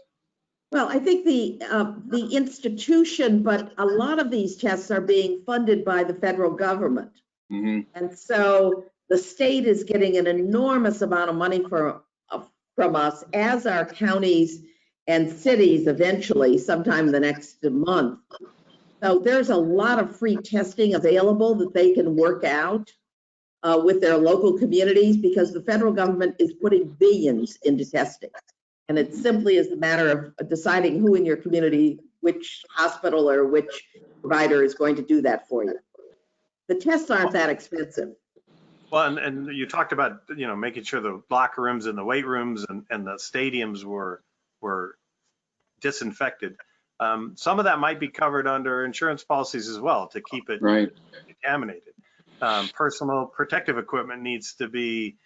Well, I think the institution, but a lot of these tests are being funded by the federal government. Mm-hmm. And so the state is getting an enormous amount of money from us, as are counties and cities eventually, sometime the next month. So there's a lot of free testing available that they can work out with their local communities because the federal government is putting billions into testing. And it simply is a matter of deciding who in your community, which hospital or which provider is going to do that for you. The tests aren't that expensive. well, and you talked about, making sure the locker rooms and the weight rooms and the stadiums were disinfected. Some of that might be covered under insurance policies as well to keep it contaminated. Personal protective equipment needs to be,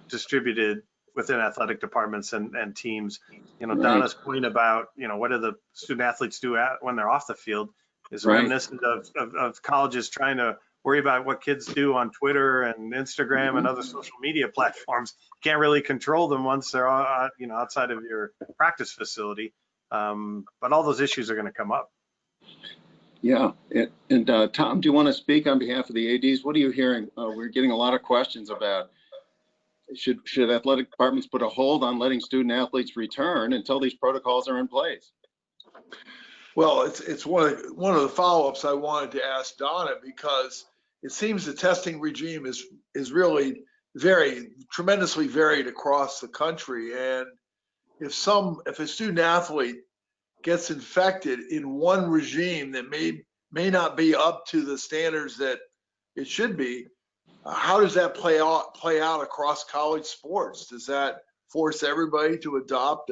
distributed within athletic departments and teams. Donna's point about, what do the student athletes do when they're off the field is reminiscent of colleges trying to worry about what kids do on Twitter and Instagram and other social media platforms. Can't really control them once they're, outside of your practice facility. But all those issues are going to come up. Yeah, and Tom, do you want to speak on behalf of the ADs? What are you hearing? We're getting a lot of questions about should athletic departments put a hold on letting student athletes return until these protocols are in place? Well, it's one of the follow-ups I wanted to ask Donna, because it seems the testing regime is really tremendously varied across the country. And if a student athlete gets infected in one regime that may not be up to the standards that it should be, how does that play out across college sports? Does that force everybody to adopt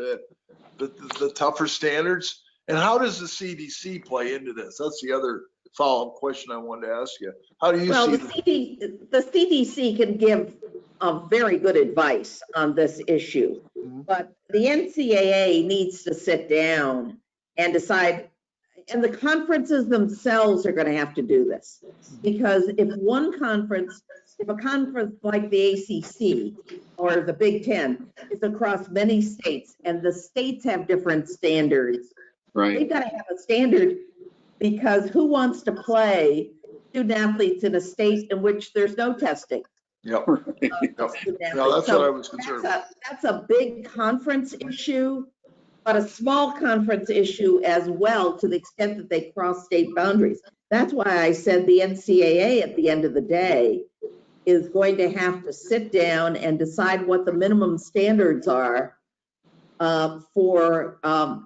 the tougher standards? And how does the CDC play into this? That's the other follow-up question I wanted to ask you. How do you see the CDC can give very good advice on this issue, but the NCAA needs to sit down and decide, and the conferences themselves are going to have to do this, because if a conference like the ACC or the Big Ten is across many states and the states have different standards, they've got to have a standard, because who wants to play student athletes in a state in which there's no testing? Yep. No, that's what I was concerned about. That's a big conference issue, but a small conference issue as well, to the extent that they cross state boundaries. That's why I said the NCAA at the end of the day is going to have to sit down and decide what the minimum standards are for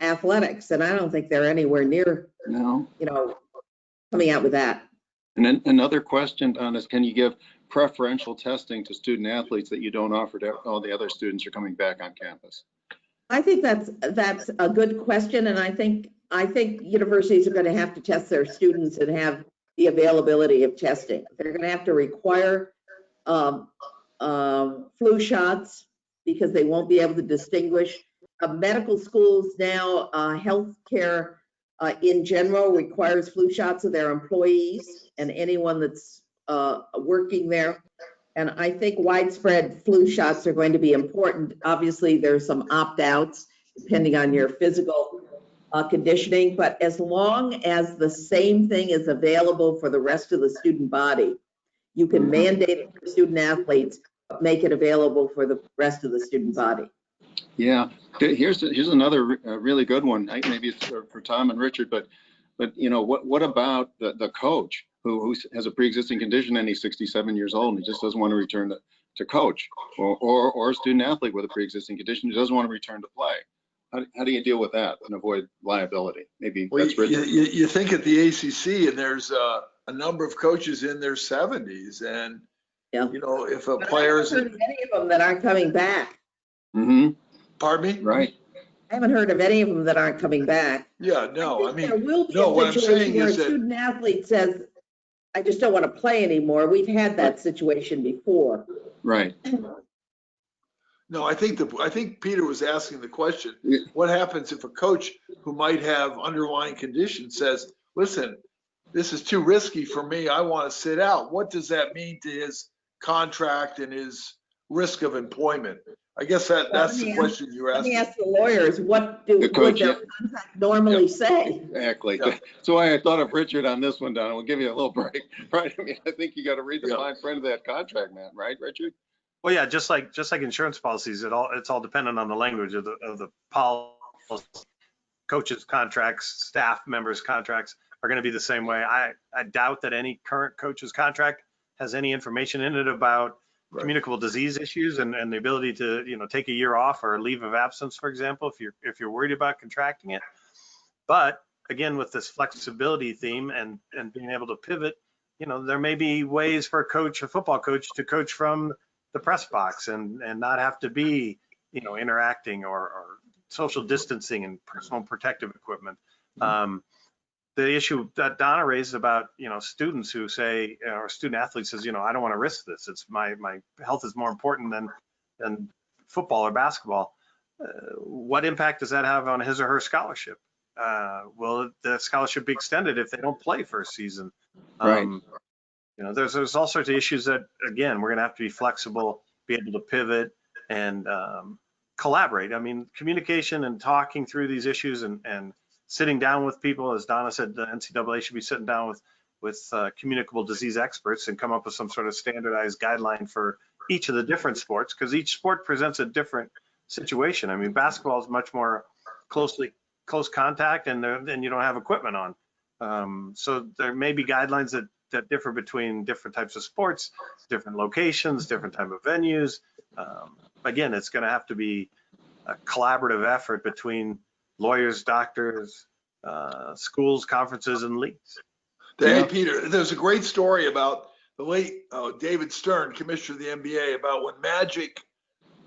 athletics. And I don't think they're anywhere near, coming out with that. And then another question, Don, is can you give preferential testing to student athletes that you don't offer to all the other students who are coming back on campus? I think that's a good question, and I think universities are going to have to test their students and have the availability of testing. They're going to have to require flu shots because they won't be able to distinguish. Medical schools now, healthcare in general requires flu shots of their employees and anyone that's working there. And I think widespread flu shots are going to be important. Obviously, there's some opt-outs depending on your physical conditioning, but as long as the same thing is available for the rest of the student body, you can mandate it for student athletes, but make it available for the rest of the student body. Yeah, here's another really good one. Maybe it's for Tom and Richard, but you know, what about the coach who has a pre-existing condition and he's 67 years old and he just doesn't want to return to coach, or a student athlete with a pre-existing condition who doesn't want to return to play? How do you deal with that and avoid liability? Maybe Well, that's Richard. you think at the ACC, and there's a number of coaches in their 70s, and Yeah. you know, if a But player I haven't heard of any of them that aren't coming back. Mm-hmm. Pardon me? Right. I haven't heard of any of them that aren't coming back. Yeah, no, I think there mean, will be no, what a I'm situation saying where a is that, student athlete says, I just don't want to play anymore. We've had that situation before. Right. no, I think Peter was asking the question, Yeah. what happens if a coach who might have underlying conditions says, listen, this is too risky for me, I want to sit out. What does that mean to his contract and his risk of employment? I guess that's the question you're Let me asking. ask the lawyers, what The coach, would their contract normally say? Exactly. Yeah. So I thought of Richard on this one, Donna. We'll give you a little break. Right. I mean, I think you got to read the Yeah. fine print of that contract, man. Right, Richard? Well, yeah, just like insurance policies, it's all dependent on the language of the policy. Coaches' contracts, staff members' contracts are going to be the same way. I doubt that any current coach's contract has any information in it about Right. communicable disease issues and the ability to, you know, take a year off or a leave of absence, for example, if you're worried about contracting it. But again, with this flexibility theme and being able to pivot, you know, there may be ways for a football coach to coach from the press box and not have to be, you know, interacting or social distancing and personal protective equipment. The issue that Donna raised about, you know, students who say, or student athletes says, you know, I don't want to risk this. It's my health is more important than football or basketball. What impact does that have on his or her scholarship? Will the scholarship be extended if they don't play for a season? Right. You know, there's all sorts of issues that, again, we're going to have to be flexible, be able to pivot and collaborate. I mean, communication and talking through these issues and sitting down with people, as Donna said, the NCAA should be sitting down with communicable disease experts and come up with some sort of standardized guideline for each of the different sports, because each sport presents a different situation. I mean, basketball is much more close contact, and then you don't have equipment on. So there may be guidelines that differ between different types of sports, different locations, different type of venues. Again, it's going to have to be a collaborative effort between lawyers, doctors, schools, conferences, and leagues. Hey, Yeah. Peter, there's a great story about the late David Stern, commissioner of the NBA, about when Magic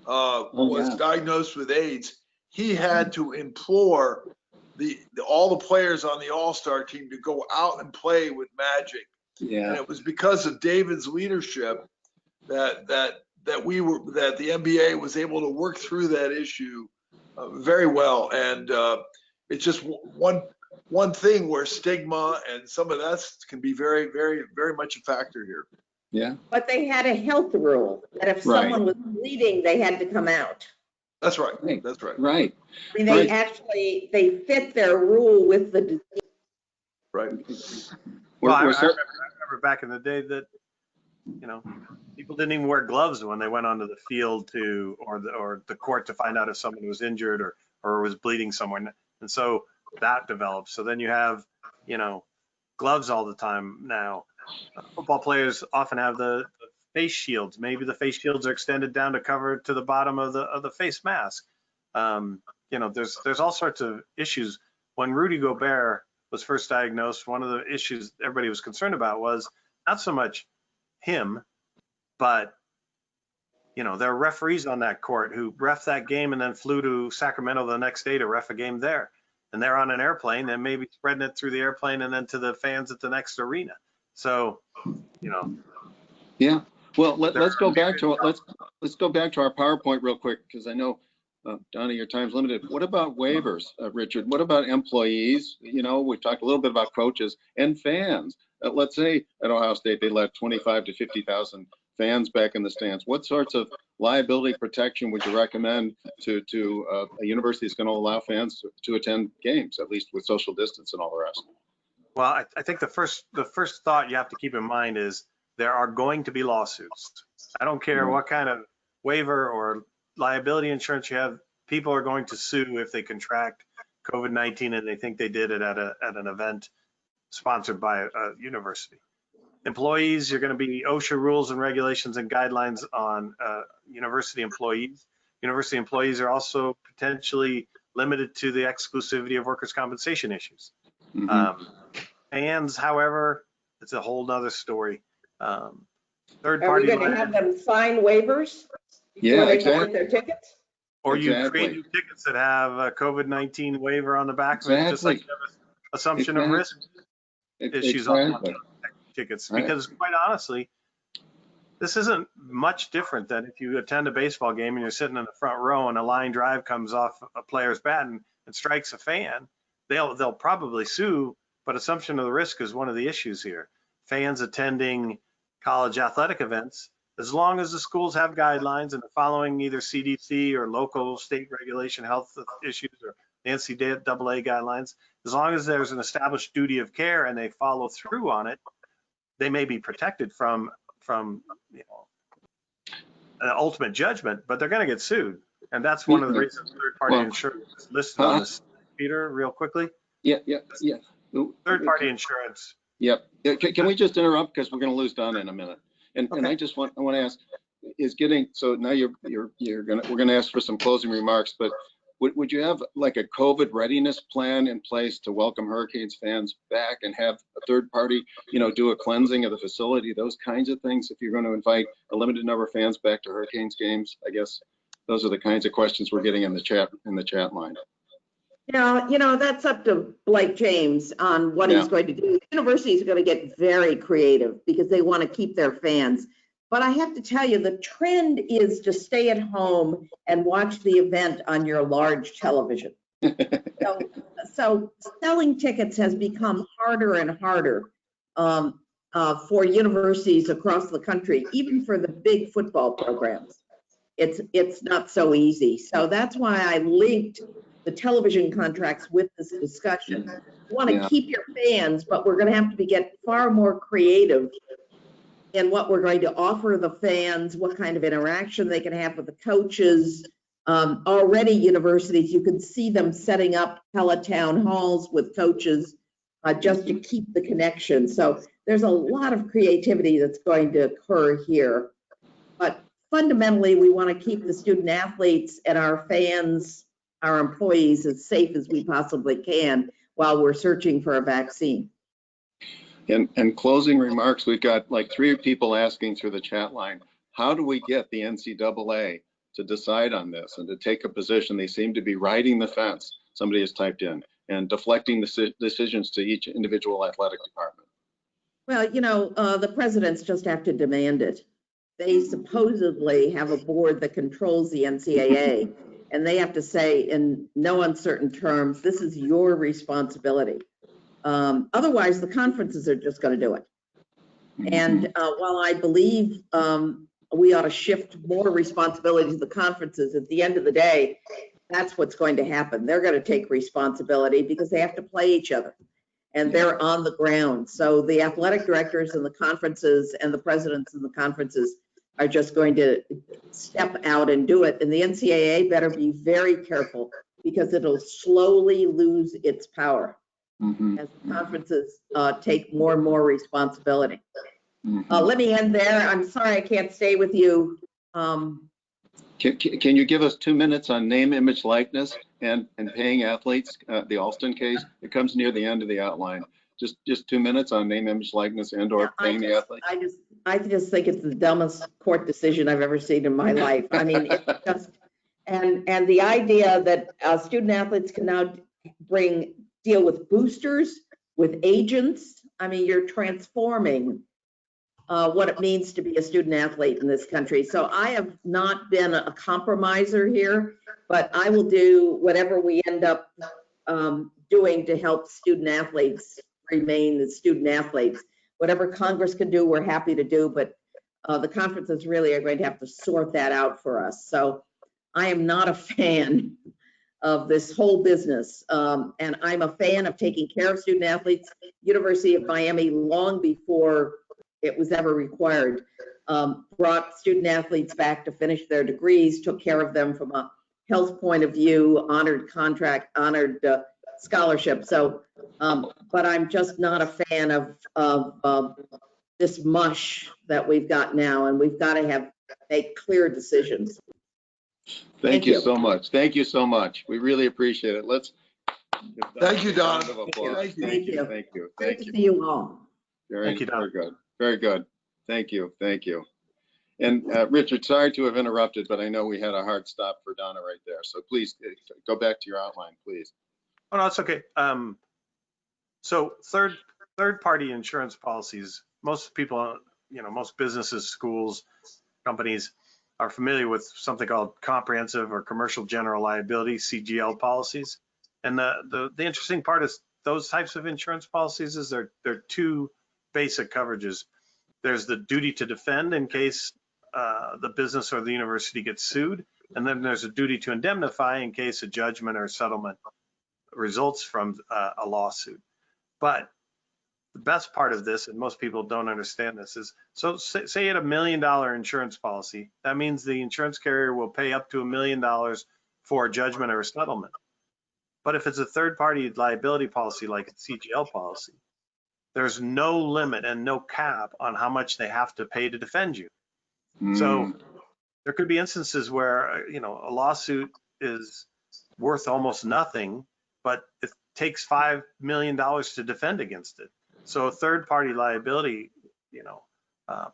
was yeah. diagnosed with AIDS. He had to implore all the players on the All-Star team to go out and play with Magic. And Yeah. it was because of David's leadership that the NBA was able to work through that issue very well. And it's just one thing where stigma and some of that can be very, very, very much a factor here. Yeah. But they had a health rule that if Right. someone was bleeding, they had to come out. That's right. Right. That's right. Right. I mean, they Right. actually, they fit their rule with the disease. Right. Well, I We're remember back in the day that, you know, people didn't even wear gloves when they went onto the field or the court to find out if someone was injured or was bleeding somewhere. And so that developed. So then you have, you know, gloves all the time now. Football players often have the face shields. Maybe the face shields are extended down to cover to the bottom of the face mask. You know, there's all sorts of issues. When Rudy Gobert was first diagnosed, one of the issues everybody was concerned about was not so much him, but, you know, there are referees on that court who ref that game and then flew to Sacramento the next day to ref a game there. And they're on an airplane and maybe spreading it through the airplane and then to the fans at the next arena. So, you know, Yeah. Well, let's go back to let's go back to our PowerPoint real quick, because I know, Donna, your time's limited. What about waivers, Richard? What about employees? You know, we've talked a little bit about coaches and fans. Let's say at Ohio State they let 25 to 50,000 fans back in the stands. What sorts of liability protection would you recommend to a university that's going to allow fans to attend games, at least with social distance and all the rest? well, I think the first thought you have to keep in mind is there are going to be lawsuits. I don't care what kind of waiver or liability insurance you have, people are going to sue if they contract COVID-19 and they think they did it at an event sponsored by a university. Employees, you're going to be OSHA rules and regulations and guidelines on university employees. University employees are also potentially limited to the exclusivity of workers' compensation issues. Fans, however, it's a whole nother story. Third Are we party going to have them sign waivers Yeah, before they exactly. get their tickets? or you create Exactly. new tickets that have a COVID-19 waiver on the back of it, just like you have an assumption of risk issues on tickets. Because quite honestly, this isn't much different than if you attend a baseball game and you're sitting in the front row and a line drive comes off a player's bat and strikes a fan. They'll probably sue, but assumption of the risk is one of the issues here. Fans attending college athletic events, as long as the schools have guidelines and following either CDC or local state regulation health issues or the NCAA guidelines, as long as there's an established duty of care and they follow through on it, they may be protected from you know, an ultimate judgment, but they're going to get sued. And that's one of the reasons third-party insurance is listed on this. Peter, real quickly. Yeah. Third-party insurance. Yep. Can we just interrupt, because we're going to lose Donna in a minute? And I want to ask, is getting, so now we're going to ask for some closing remarks, but would you have like a COVID readiness plan in place to welcome Hurricanes fans back and have a third party, you know, do a cleansing of the facility, those kinds of things, if you're going to invite a limited number of fans back to Hurricanes games? I guess those are the kinds of questions we're getting in the chat line. You know, that's up to Blake James on what he's going to do. Universities are going to get very creative because they want to keep their fans. But I have to tell you, the trend is to stay at home and watch the event on your large television. So selling tickets has become harder and harder for universities across the country, even for the big football programs. It's not so easy. So that's why I linked the television contracts with this discussion. You want to keep your fans, but we're going to have to get far more creative in what we're going to offer the fans, what kind of interaction they can have with the coaches. Already universities, you can see them setting up teletown halls with coaches just to keep the connection. So there's a lot of creativity that's going to occur here. But fundamentally, we want to keep the student athletes and our fans, our employees, as safe as we possibly can while we're searching for a vaccine. And closing remarks, we've got like 3 people asking through the chat line, how do we get the NCAA to decide on this and to take a position? They seem to be riding the fence, somebody has typed in, and deflecting the decisions to each individual athletic department. Well, you know, the presidents just have to demand it. They supposedly have a board that controls the NCAA, and they have to say in no uncertain terms, this is your responsibility. Otherwise, the conferences are just going to do it. And while I believe we ought to shift more responsibility to the conferences, at the end of the day, that's what's going to happen. They're going to take responsibility because they have to play each other and they're on the ground. So the athletic directors and the conferences and the presidents and the conferences are just going to step out and do it. And the NCAA better be very careful because it'll slowly lose its power as the conferences take more and more responsibility. Let me end there. I'm sorry I can't stay with you. Can you give us 2 minutes on name, image, likeness and paying athletes, the Alston case? It comes near the end of the outline. Just 2 minutes on name, image, likeness and or paying the athletes. I just think it's the dumbest court decision I've ever seen in my life. I mean, it's just, and the idea that student athletes can now deal with boosters, with agents, I mean, you're transforming what it means to be a student athlete in this country. So I have not been a compromiser here, but I will do whatever we end up doing to help student athletes remain as student athletes. Whatever Congress can do, we're happy to do, but the conferences really are going to have to sort that out for us. So I am not a fan of this whole business. And I'm a fan of taking care of student athletes. University of Miami, long before it was ever required, brought student athletes back to finish their degrees, took care of them from a health point of view, honored contract, honored scholarship. So, but I'm just not a fan of this mush that we've got now, and we've got to make clear decisions. Thank you so much. Thank you so much. We really appreciate it. Let's. Thank you, Don. Round of applause. Thank you. Thank you. Thank you. Great Thank to you. see you all. Thank you, Don. Very good. Very good. Thank you. Thank you. And Richard, sorry to have interrupted, but I know we had a hard stop for Donna right there. So please go back to your outline, please. Oh, no, it's okay. So third-party insurance policies, most people, most businesses, schools, companies are familiar with something called comprehensive or commercial general liability, CGL policies. And the interesting part is those types of insurance policies is there are two basic coverages. There's the duty to defend in case the business or the university gets sued. And then there's a duty to indemnify in case a judgment or settlement results from a lawsuit. But the best part of this, and most people don't understand this, is so say you had $1 million insurance policy. That means the insurance carrier will pay up to $1 million for a judgment or a settlement. But if it's a third-party liability policy like a CGL policy, there's no limit and no cap on how much they have to pay to defend you. So there could be instances where a lawsuit is worth almost nothing, but it takes $5 million to defend against it. So a third-party liability,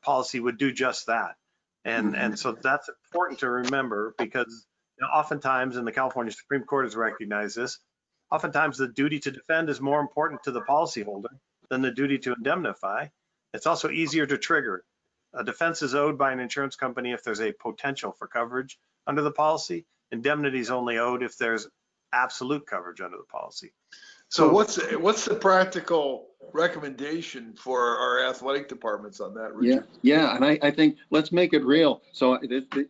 policy would do just that, and so that's important to remember because oftentimes, and the California Supreme Court has recognized this, oftentimes the duty to defend is more important to the policyholder than the duty to indemnify. It's also easier to trigger. A defense is owed by an insurance company if there's a potential for coverage under the policy. Indemnity is only owed if there's absolute coverage under the policy. So what's the practical recommendation for our athletic departments on that, Richard? Yeah, and I think let's make it real. So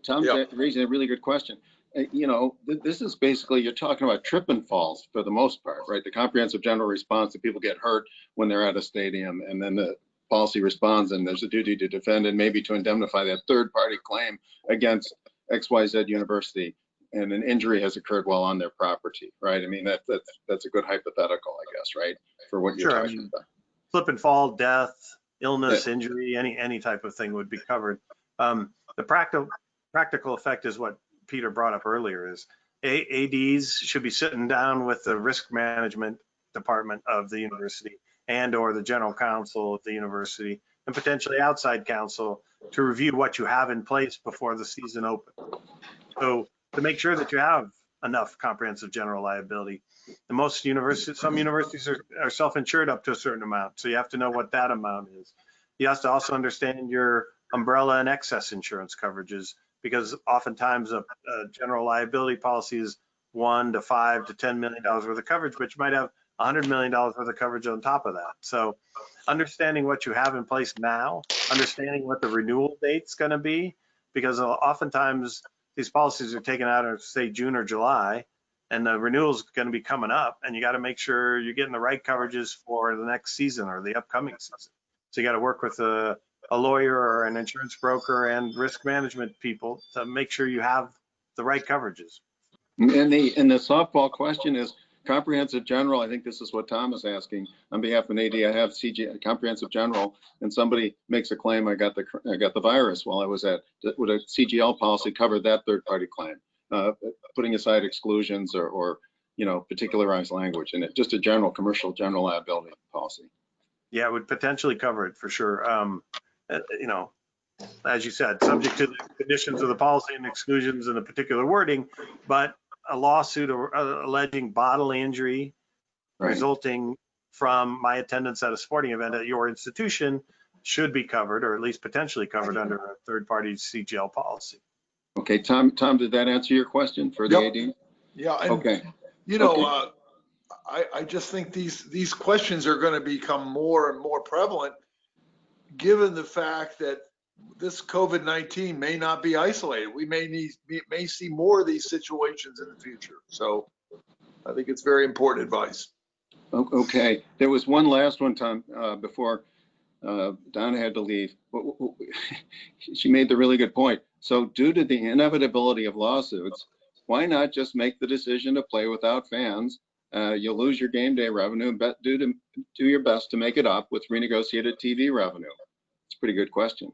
Tom's raising a really good question. This is basically, you're talking about trip and falls for the most part, right? The comprehensive general response that people get hurt when they're at a stadium, and then the policy responds and there's a duty to defend and maybe to indemnify that third party claim against XYZ university, and an injury has occurred while on their property, right? I mean, that's a good hypothetical, I guess, right? For what you're talking about. Slip and fall, death, illness, injury, any type of thing would be covered. The practical effect is what Peter brought up earlier, is ADs should be sitting down with the risk management department of the university and or the general counsel of the university and potentially outside counsel to review what you have in place before the season opens. So to make sure that you have enough comprehensive general liability. And some universities are self-insured up to a certain amount. So you have to know what that amount is. You have to also understand your umbrella and excess insurance coverages, because oftentimes a general liability policy is $1 to $5 to $10 million worth of coverage, but you might have $100 million worth of coverage on top of that. So understanding what you have in place now, understanding what the renewal date's going to be, because oftentimes these policies are taken out of, say, June or July, and the renewal's going to be coming up, and you got to make sure you're getting the right coverages for the next season or the upcoming season. So you got to work with a lawyer or an insurance broker and risk management people to make sure you have the right coverages. And the softball question is comprehensive general. I think this is what Tom is asking on behalf of an AD. I have comprehensive general, and somebody makes a claim, I got the virus while I was at, would a CGL policy cover that third party claim, putting aside exclusions or particularized language, and just a general commercial general liability policy? Yeah, it would potentially cover it for sure. As you said, subject to the conditions of the policy and exclusions and the particular wording, but a lawsuit or alleging bodily injury resulting from my attendance at a sporting event at your institution should be covered, or at least potentially covered under a third-party CGL policy. Okay, Tom, did that answer your question for the Yep. AD? Yeah, and Okay. you know, Okay. I just think these questions are going to become more and more prevalent, given the fact that this COVID-19 may not be isolated. We may see more of these situations in the future. So I think it's very important advice. Okay, there was one last one, Tom, before Donna had to leave. She made the really good point. So due to the inevitability of lawsuits, why not just make the decision to play without fans? You'll lose your game day revenue, but do your best to make it up with renegotiated TV revenue. It's a pretty good question.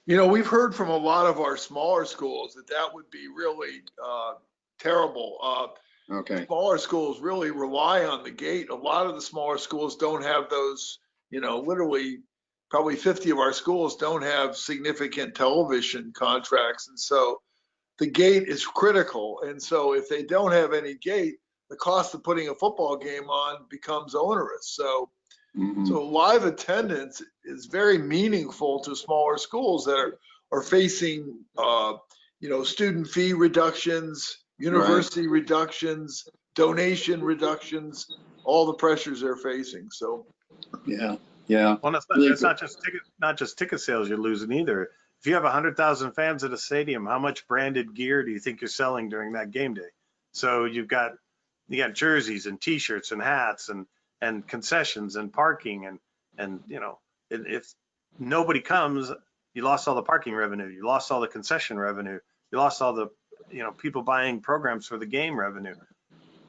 You know, we've heard from a lot of our smaller schools that would be really terrible. Okay. Smaller schools really rely on the gate. A lot of the smaller schools don't have those, you know, literally probably 50 of our schools don't have significant television contracts. And so the gate is critical. And so if they don't have any gate, the cost of putting a football game on becomes onerous. So So live attendance is very meaningful to smaller schools that are facing, you know, student fee reductions, university reductions, donation reductions, all the pressures they're facing. So Yeah, yeah. Well, it's not just ticket sales you're losing either. If you have 100,000 fans at a stadium, how much branded gear do you think you're selling during that game day? So you got jerseys and T-shirts and hats and concessions and parking and you know, if nobody comes, you lost all the parking revenue, you lost all the concession revenue, you lost all the, you know, people buying programs for the game revenue.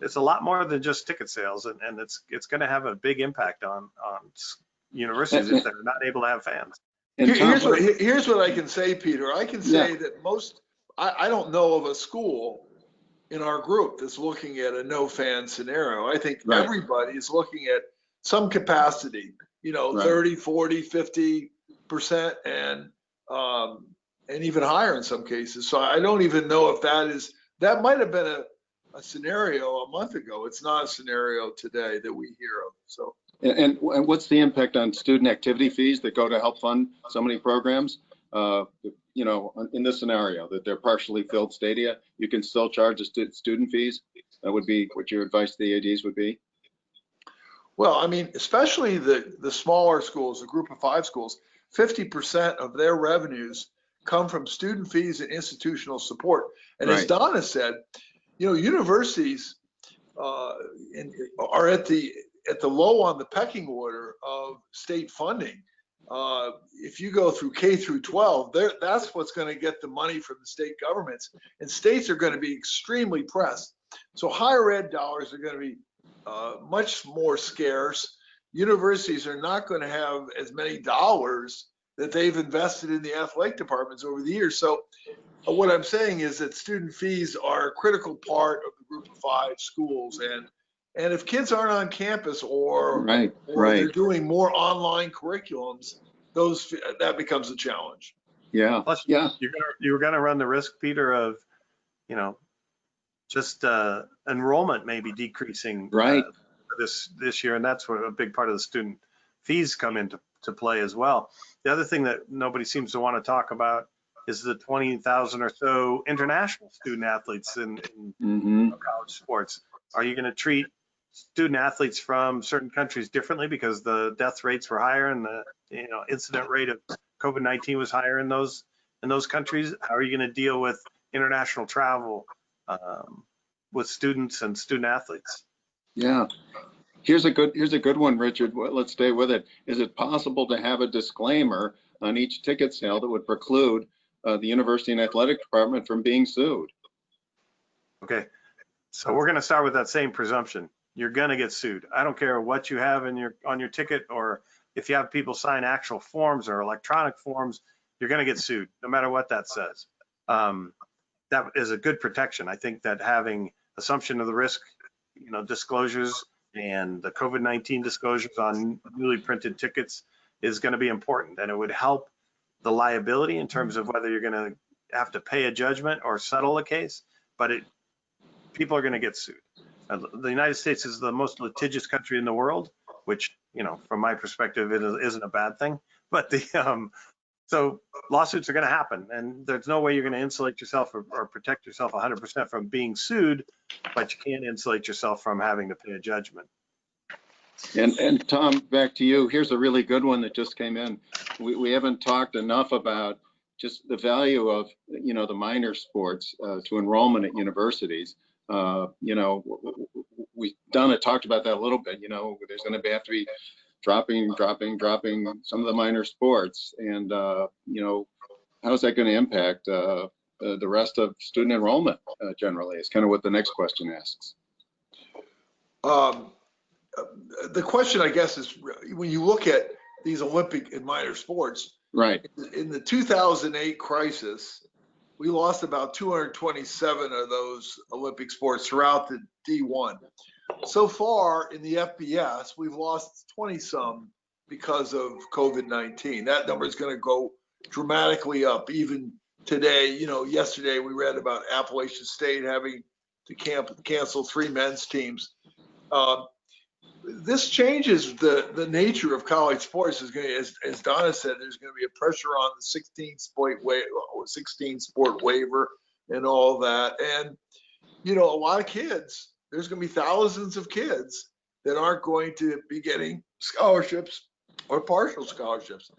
It's a lot more than just ticket sales, and it's going to have a big impact on universities if they're not able to have fans. here's what I can say, Peter. I can say that I don't know of a school in our group that's looking at a no fan scenario. I think everybody is looking at some capacity, you know, 30, 40, 50%, and even higher in some cases. So I don't even know if that might have been a scenario a month ago. It's not a scenario today that we hear of. So. And what's the impact on student activity fees that go to help fund so many programs? You know, in this scenario that they're partially filled stadia, you can still charge the student fees. That would be what your advice to the ADs would be. Well, I mean, especially the smaller schools, the group of 5 schools, 50% of their revenues come from student fees and institutional support. And as Donna said, you know, universities are at the low on the pecking order of state funding. If you go through K through 12, that's what's going to get the money from the state governments, and states are going to be extremely pressed. So higher ed dollars are going to be much more scarce. Universities are not going to have as many dollars that they've invested in the athletic departments over the years. So what I'm saying is that student fees are a critical part of the group of 5 schools, and if kids aren't on campus or they're doing more online curriculums, that becomes a challenge. Yeah. Plus, you're gonna run the risk, Peter, of, you know, just enrollment maybe decreasing this year, and that's where a big part of the student fees come into play as well. The other thing that nobody seems to want to talk about is the 20,000 or so international student athletes in college sports. Are you going to treat student athletes from certain countries differently because the death rates were higher and the, you know, incident rate of COVID-19 was higher in those countries? How are you going to deal with international travel with students and student athletes? Yeah. Here's a good one, Richard. Let's stay with it. Is it possible to have a disclaimer on each ticket sale that would preclude the university and athletic department from being sued? Okay, so we're going to start with that same presumption. You're going to get sued. I don't care what you have on your ticket, or if you have people sign actual forms or electronic forms, you're going to get sued, no matter what that says. That is a good protection. I think that having assumption of the risk, you know, disclosures and the COVID-19 disclosures on newly printed tickets is going to be important, and it would help the liability in terms of whether you're going to have to pay a judgment or settle a case, but people are going to get sued. The United States is the most litigious country in the world, which, from my perspective, it isn't a bad thing. But so lawsuits are going to happen, and there's no way you're going to insulate yourself or protect yourself 100% from being sued, but you can insulate yourself from having to pay a judgment. And Tom, back to you. Here's a really good one that just came in. We haven't talked enough about just the value of, the minor sports to enrollment at universities. Donna talked about that a little bit. There's going to have to be dropping some of the minor sports, and how is that going to impact the rest of student enrollment generally? Is kind of what the next question asks. The question, I guess, is when you look at these Olympic and minor sports, right? In the 2008 crisis, we lost about 227 of those Olympic sports throughout the D1. So far in the FBS, we've lost 20 some because of COVID-19. That number is going to go dramatically up. Even today, yesterday we read about Appalachian State having to cancel 3 men's teams. This changes the nature of college sports. Is going to, as Donna said, there's going to be a pressure on the 16 sport waiver and all that. And a lot of kids, there's going to be thousands of kids that aren't going to be getting scholarships or partial scholarships.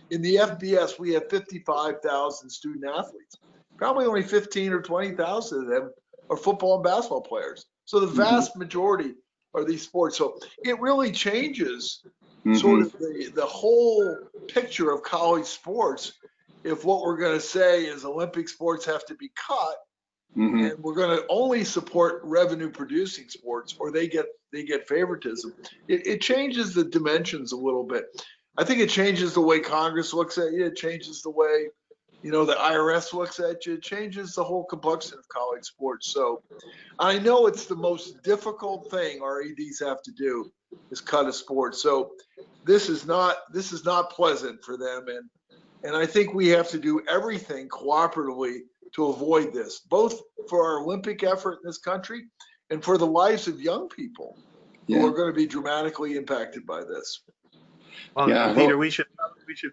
In the FBS, we have 55,000 student athletes. Probably only 15 or 20,000 of them are football and basketball players. So the vast majority are these sports. So it really changes sort of the whole picture of college sports if what we're going to say is Olympic sports have to be cut and we're going to only support revenue producing sports, or they get favoritism. It changes the dimensions a little bit. I think it changes the way Congress looks at you. It changes the way the IRS looks at you. It changes the whole complexity of college sports. So I know it's the most difficult thing our ADs have to do is cut a sport. So this is not pleasant for them. And I think we have to do everything cooperatively to avoid this, both for our Olympic effort in this country and for the lives of young people who are going to be dramatically impacted by this. Well, yeah, Peter, we should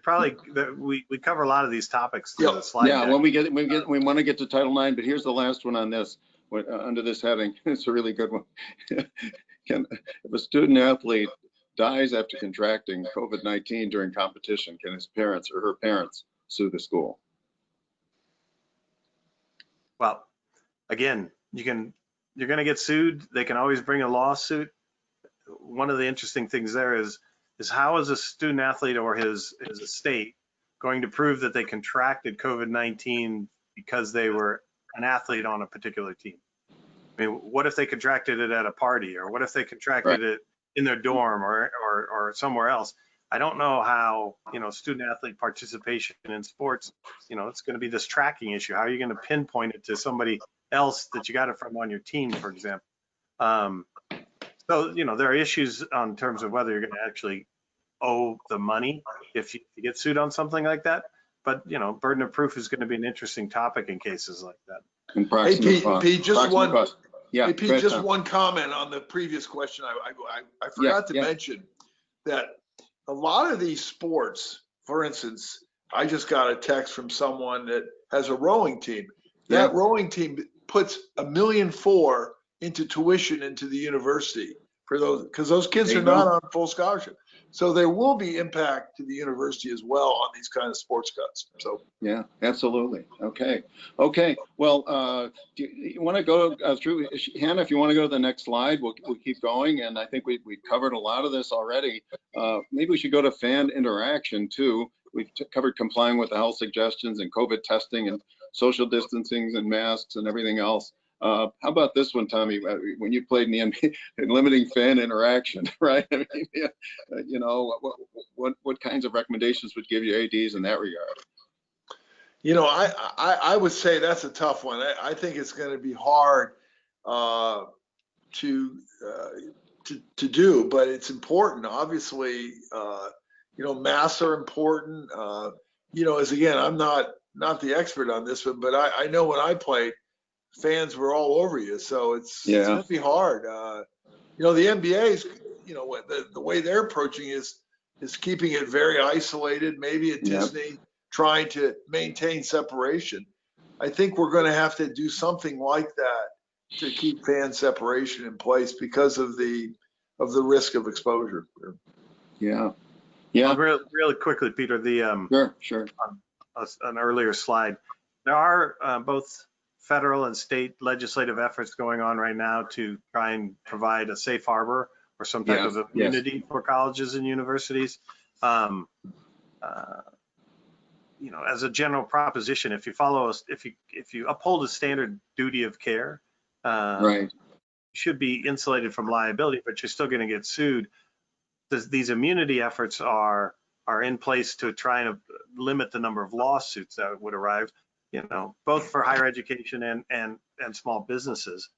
probably we cover a lot of these topics through the slide deck. When we want to get to Title IX, but here's the last one on this under this heading. It's a really good one. If a student athlete dies after contracting COVID-19 during competition, can his parents or her parents sue the school? Well, again, you're going to get sued. They can always bring a lawsuit. One of the interesting things there is how is a student athlete or his estate going to prove that they contracted COVID-19 because they were an athlete on a particular team? I mean, what if they contracted it at a party, or what if they contracted it in their dorm or somewhere else? I don't know how, student athlete participation in sports, it's going to be this tracking issue. How are you going to pinpoint it to somebody else that you got it from on your team, for example? So, there are issues on terms of whether you're going to actually owe the money if you get sued on something like that. But, burden of proof is going to be an interesting topic in cases like that. Hey, Pete, just one. Yeah, hey, Pete, just one comment on the previous question. I forgot to mention that a lot of these sports, for instance, I just got a text from someone that has a rowing team. That rowing team puts $1.4 million into tuition into the university for those, because those kids are not on full scholarship. So there will be impact to the university as well on these kind of sports cuts. So yeah, absolutely. Okay. Well, do you want to go through, Hannah? If you want to go to the next slide, we'll keep going. And I think we covered a lot of this already. Maybe we should go to fan interaction too. We've covered complying with the health suggestions and COVID testing and social distancing and masks and everything else. How about this one, Tommy? When you played in the NBA, limiting fan interaction, right? I mean, what kinds of recommendations would give you ADs in that regard? I would say that's a tough one. I think it's going to be hard to do, but it's important. Obviously, masks are important. As again, I'm not the expert on this one, but I know when I played, fans were all over you, so it's going to be hard. The NBA's, you know, the way they're approaching is keeping it very isolated, maybe at Yep. Disney, trying to maintain separation. I think we're going to have to do something like that to keep fan separation in place because of the risk of exposure. Yeah. Yeah. Well, really quickly, Peter, Sure. an earlier slide, there are both federal and state legislative efforts going on right now to try and provide a safe harbor or some type of immunity for colleges and universities. You know, as a general proposition, if you uphold a standard duty of care, Right. you should be insulated from liability, but you're still going to get sued. These immunity efforts are in place to try and limit the number of lawsuits that would arrive, you know, both for higher education and small businesses.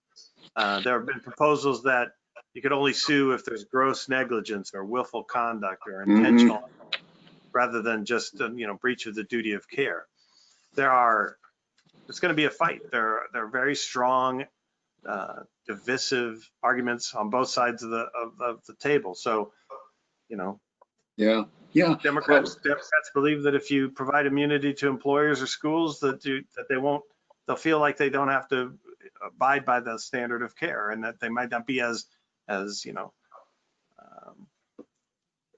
There have been proposals that you could only sue if there's gross negligence or willful conduct or intentional, rather than just you know, breach of the duty of care. It's going to be a fight. There are very strong, divisive arguments on both sides of the table. So, you know, Yeah. Democrats believe that if you provide immunity to employers or schools, that they'll feel like they don't have to abide by the standard of care, and that they might not be as you know,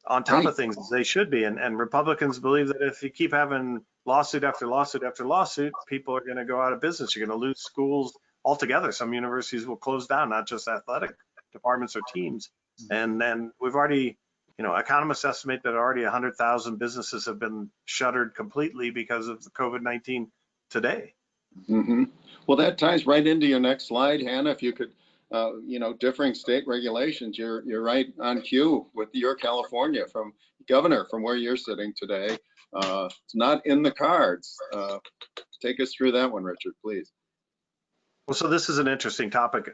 on top of things as they should be. And Republicans believe that if you keep having lawsuit after lawsuit after lawsuit, people are going to go out of business. You're going to lose schools altogether. Some universities will close down, not just athletic departments or teams. And then we've already, you know, economists estimate that already 100,000 businesses have been shuttered completely because of the COVID-19 today. Well, that ties right into your next slide, Hannah. If you could, you know, differing state regulations, you're right on cue with your California from governor, from where you're sitting today. It's not in the cards. Take us through that one, Richard, please. Well, so this is an interesting topic.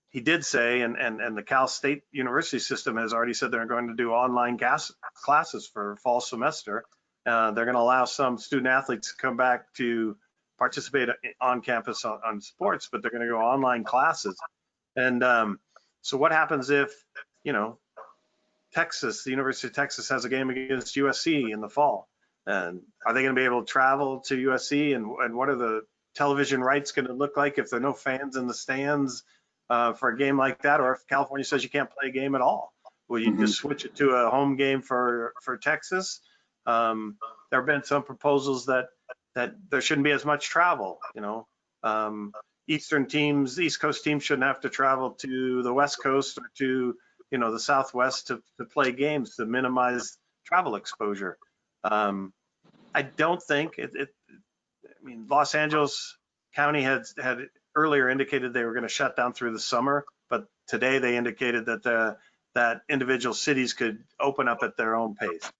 He did say, and the Cal State University system has already said they're going to do online classes for fall semester. They're going to allow some student athletes to come back to participate on campus on sports, but they're going to go online classes. And so what happens if, you know, Texas, the University of Texas has a game against USC in the fall? And are they going to be able to travel to USC? And what are the television rights going to look like if there are no fans in the stands for a game like that? Or if California says you can't play a game at all, will you just switch it to a home game for Texas? There have been some proposals that there shouldn't be as much travel. You know, East Coast teams shouldn't have to travel to the West Coast or to, you know, the Southwest to play games, to minimize travel exposure. I don't think I mean, Los Angeles County had earlier indicated they were going to shut down through the summer, but today they indicated that individual cities could open up at their own pace.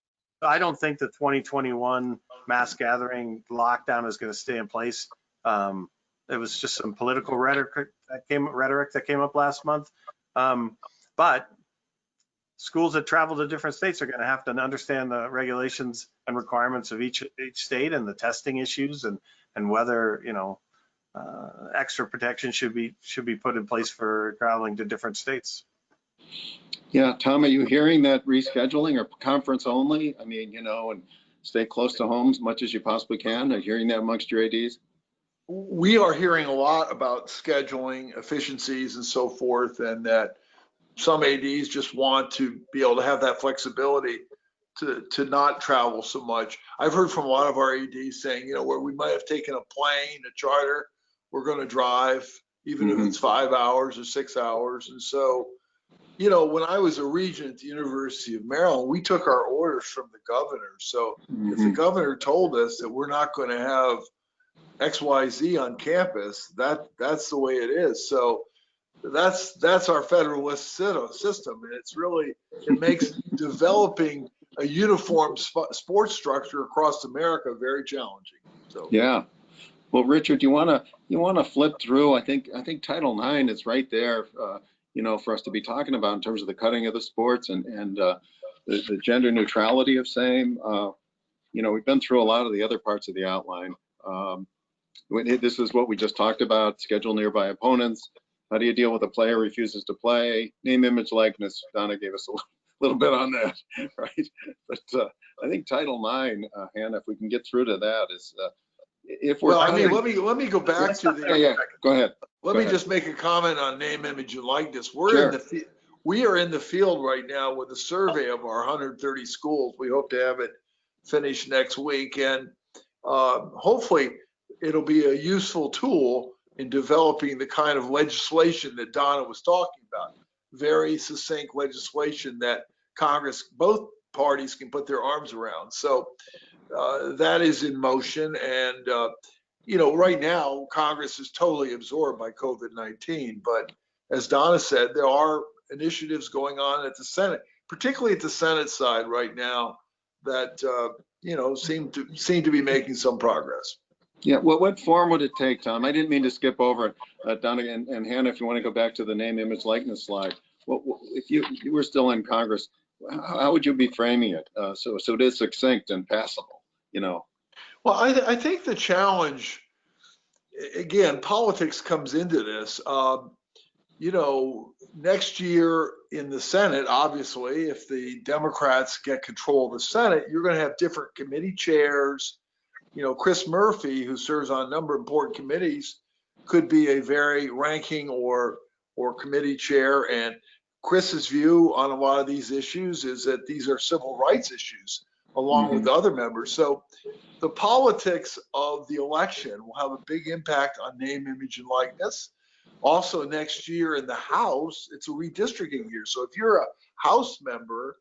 I don't think the 2021 mass gathering lockdown is going to stay in place. It was just some political rhetoric that came up last month. But schools that travel to different states are going to have to understand the regulations and requirements of each state, and the testing issues, and whether, you know, extra protection should be put in place for traveling to different states. Yeah, Tom, are you hearing that rescheduling or conference only? I mean, you know, and stay close to home as much as you possibly can. Are you hearing that amongst your ADs? We are hearing a lot about scheduling efficiencies and so forth, and that some ADs just want to be able to have that flexibility to not travel so much. I've heard from a lot of our ADs saying, you know, where we might have taken a plane, a charter, we're going to drive, even if it's 5 hours or 6 hours. And so, you know, when I was a regent at the University of Maryland, we took our orders from the governor. So if the governor told us that we're not going to have XYZ on campus, that's the way it is. So that's our federalist system, and it makes developing a uniform sports structure across America very challenging. So yeah. Well, Richard, you want to flip through? I think Title IX is right there, you know, for us to be talking about in terms of the cutting of the sports and the gender neutrality of same. You know, we've been through a lot of the other parts of the outline. This is what we just talked about: schedule nearby opponents, How do you deal with a player who refuses to play? Name, image, likeness. Donna gave us a little bit on that, right? But I think Title IX, Hannah, if we can get through to that, is if we're. Well, I mean, let me go back to the. Yeah, go ahead. Let Go me ahead. just make a comment on name, image, and likeness. Sure. We are in the field right now with a survey of our 130 schools. We hope to have it finished next week, and hopefully it'll be a useful tool in developing the kind of legislation that Donna was talking about. Very succinct legislation that Congress, both parties can put their arms around. So that is in motion. And, right now, Congress is totally absorbed by COVID-19. But as Donna said, there are initiatives going on at the Senate, particularly at the Senate side right now, that, seem to be making some progress. Yeah, well, what form would it take, Tom? I didn't mean to skip over Donna and Hannah, if you want to go back to the name, image, likeness slide. If you were still in Congress, how would you be framing it so it is succinct and passable, Well, I think the challenge, again, politics comes into this. Next year in the Senate, obviously, if the Democrats get control of the Senate, you're going to have different committee chairs. Chris Murphy, who serves on a number of important committees, could be a very ranking or committee chair. And Chris's view on a lot of these issues is that these are civil rights issues, along with the other members. So the politics of the election will have a big impact on name, image, and likeness. Also, next year in the House, it's a redistricting year. So if you're a House member,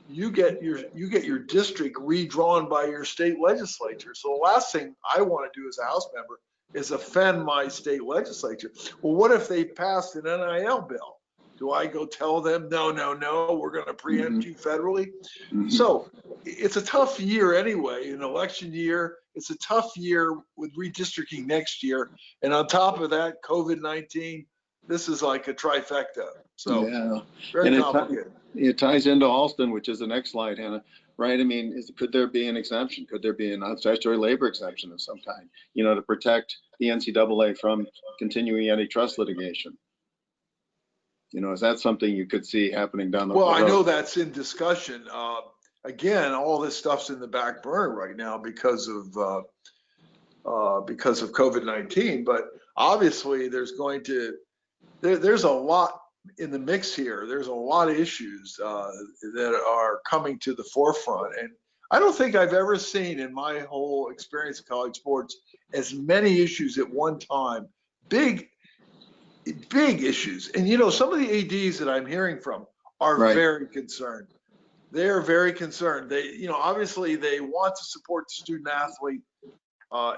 you get your district redrawn by your state legislature. So the last thing I want to do as a House member is offend my state legislature. Well, what if they passed an NIL bill? Do I go tell them, no, we're going to preempt you federally? So it's a tough year anyway, an election year. It's a tough year with redistricting next year. And on top of that, COVID-19, this is like a trifecta. So yeah, very complicated. It ties into Alston, which is the next slide, Hannah, right? I mean, could there be an exemption? Could there be an statutory labor exemption of some kind, to protect the NCAA from continuing antitrust litigation? Is that something you could see happening down the road? Well, I know that's in discussion. Again, all this stuff's in the back burner right now because of COVID-19. But obviously, there's a lot in the mix here. There's a lot of issues that are coming to the forefront, and I don't think I've ever seen in my whole experience of college sports as many issues at one time. Big issues. And some of the ADs that I'm hearing from are very concerned. They are very concerned. They, obviously they want to support the student athlete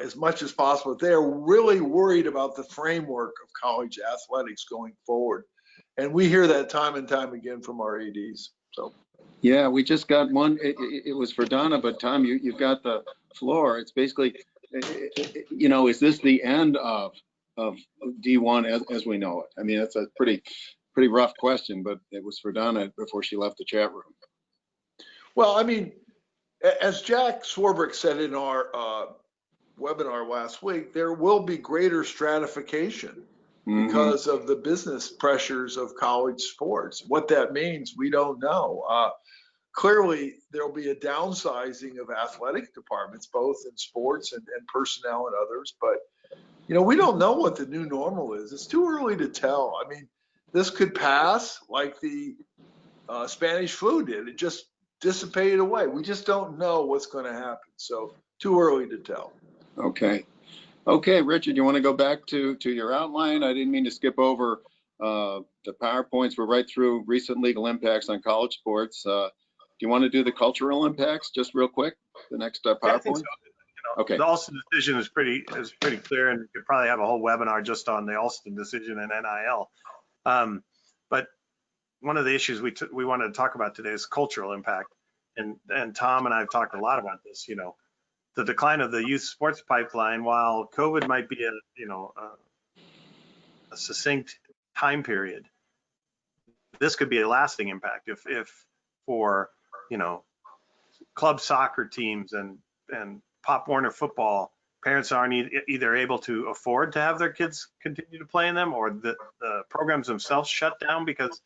as much as possible. They are really worried about the framework of college athletics going forward. And we hear that time and time again from our ADs. So. Yeah, we just got one. It was for Donna, but Tom, you've got the floor. It's basically, is this the end of D1 as we know it? I mean, that's a pretty rough question, but it was for Donna before she left the chat room. Well, I mean, as Jack Swarbrick said in our webinar last week, there will be greater stratification because of the business pressures of college sports. What that means, we don't know. Clearly, there'll be a downsizing of athletic departments, both in sports and personnel and others. But, we don't know what the new normal is. It's too early to tell. I mean, this could pass like the Spanish flu did. It just dissipated away. We just don't know what's going to happen. So too early to tell. Okay, Richard, you want to go back to your outline? I didn't mean to skip over the PowerPoints. We're right through recent legal impacts on college sports. Do you want to do the cultural impacts just real quick? The next PowerPoint? Yeah, I think so. Okay. The Alston decision is pretty clear, and we could probably have a whole webinar just on the Alston decision and NIL. But one of the issues we wanted to talk about today is cultural impact, and Tom and I have talked a lot about this. The decline of the youth sports pipeline, while COVID might be a succinct time period, this could be a lasting impact if for club soccer teams and Pop Warner football parents aren't either able to afford to have their kids continue to play in them, or the programs themselves shut down because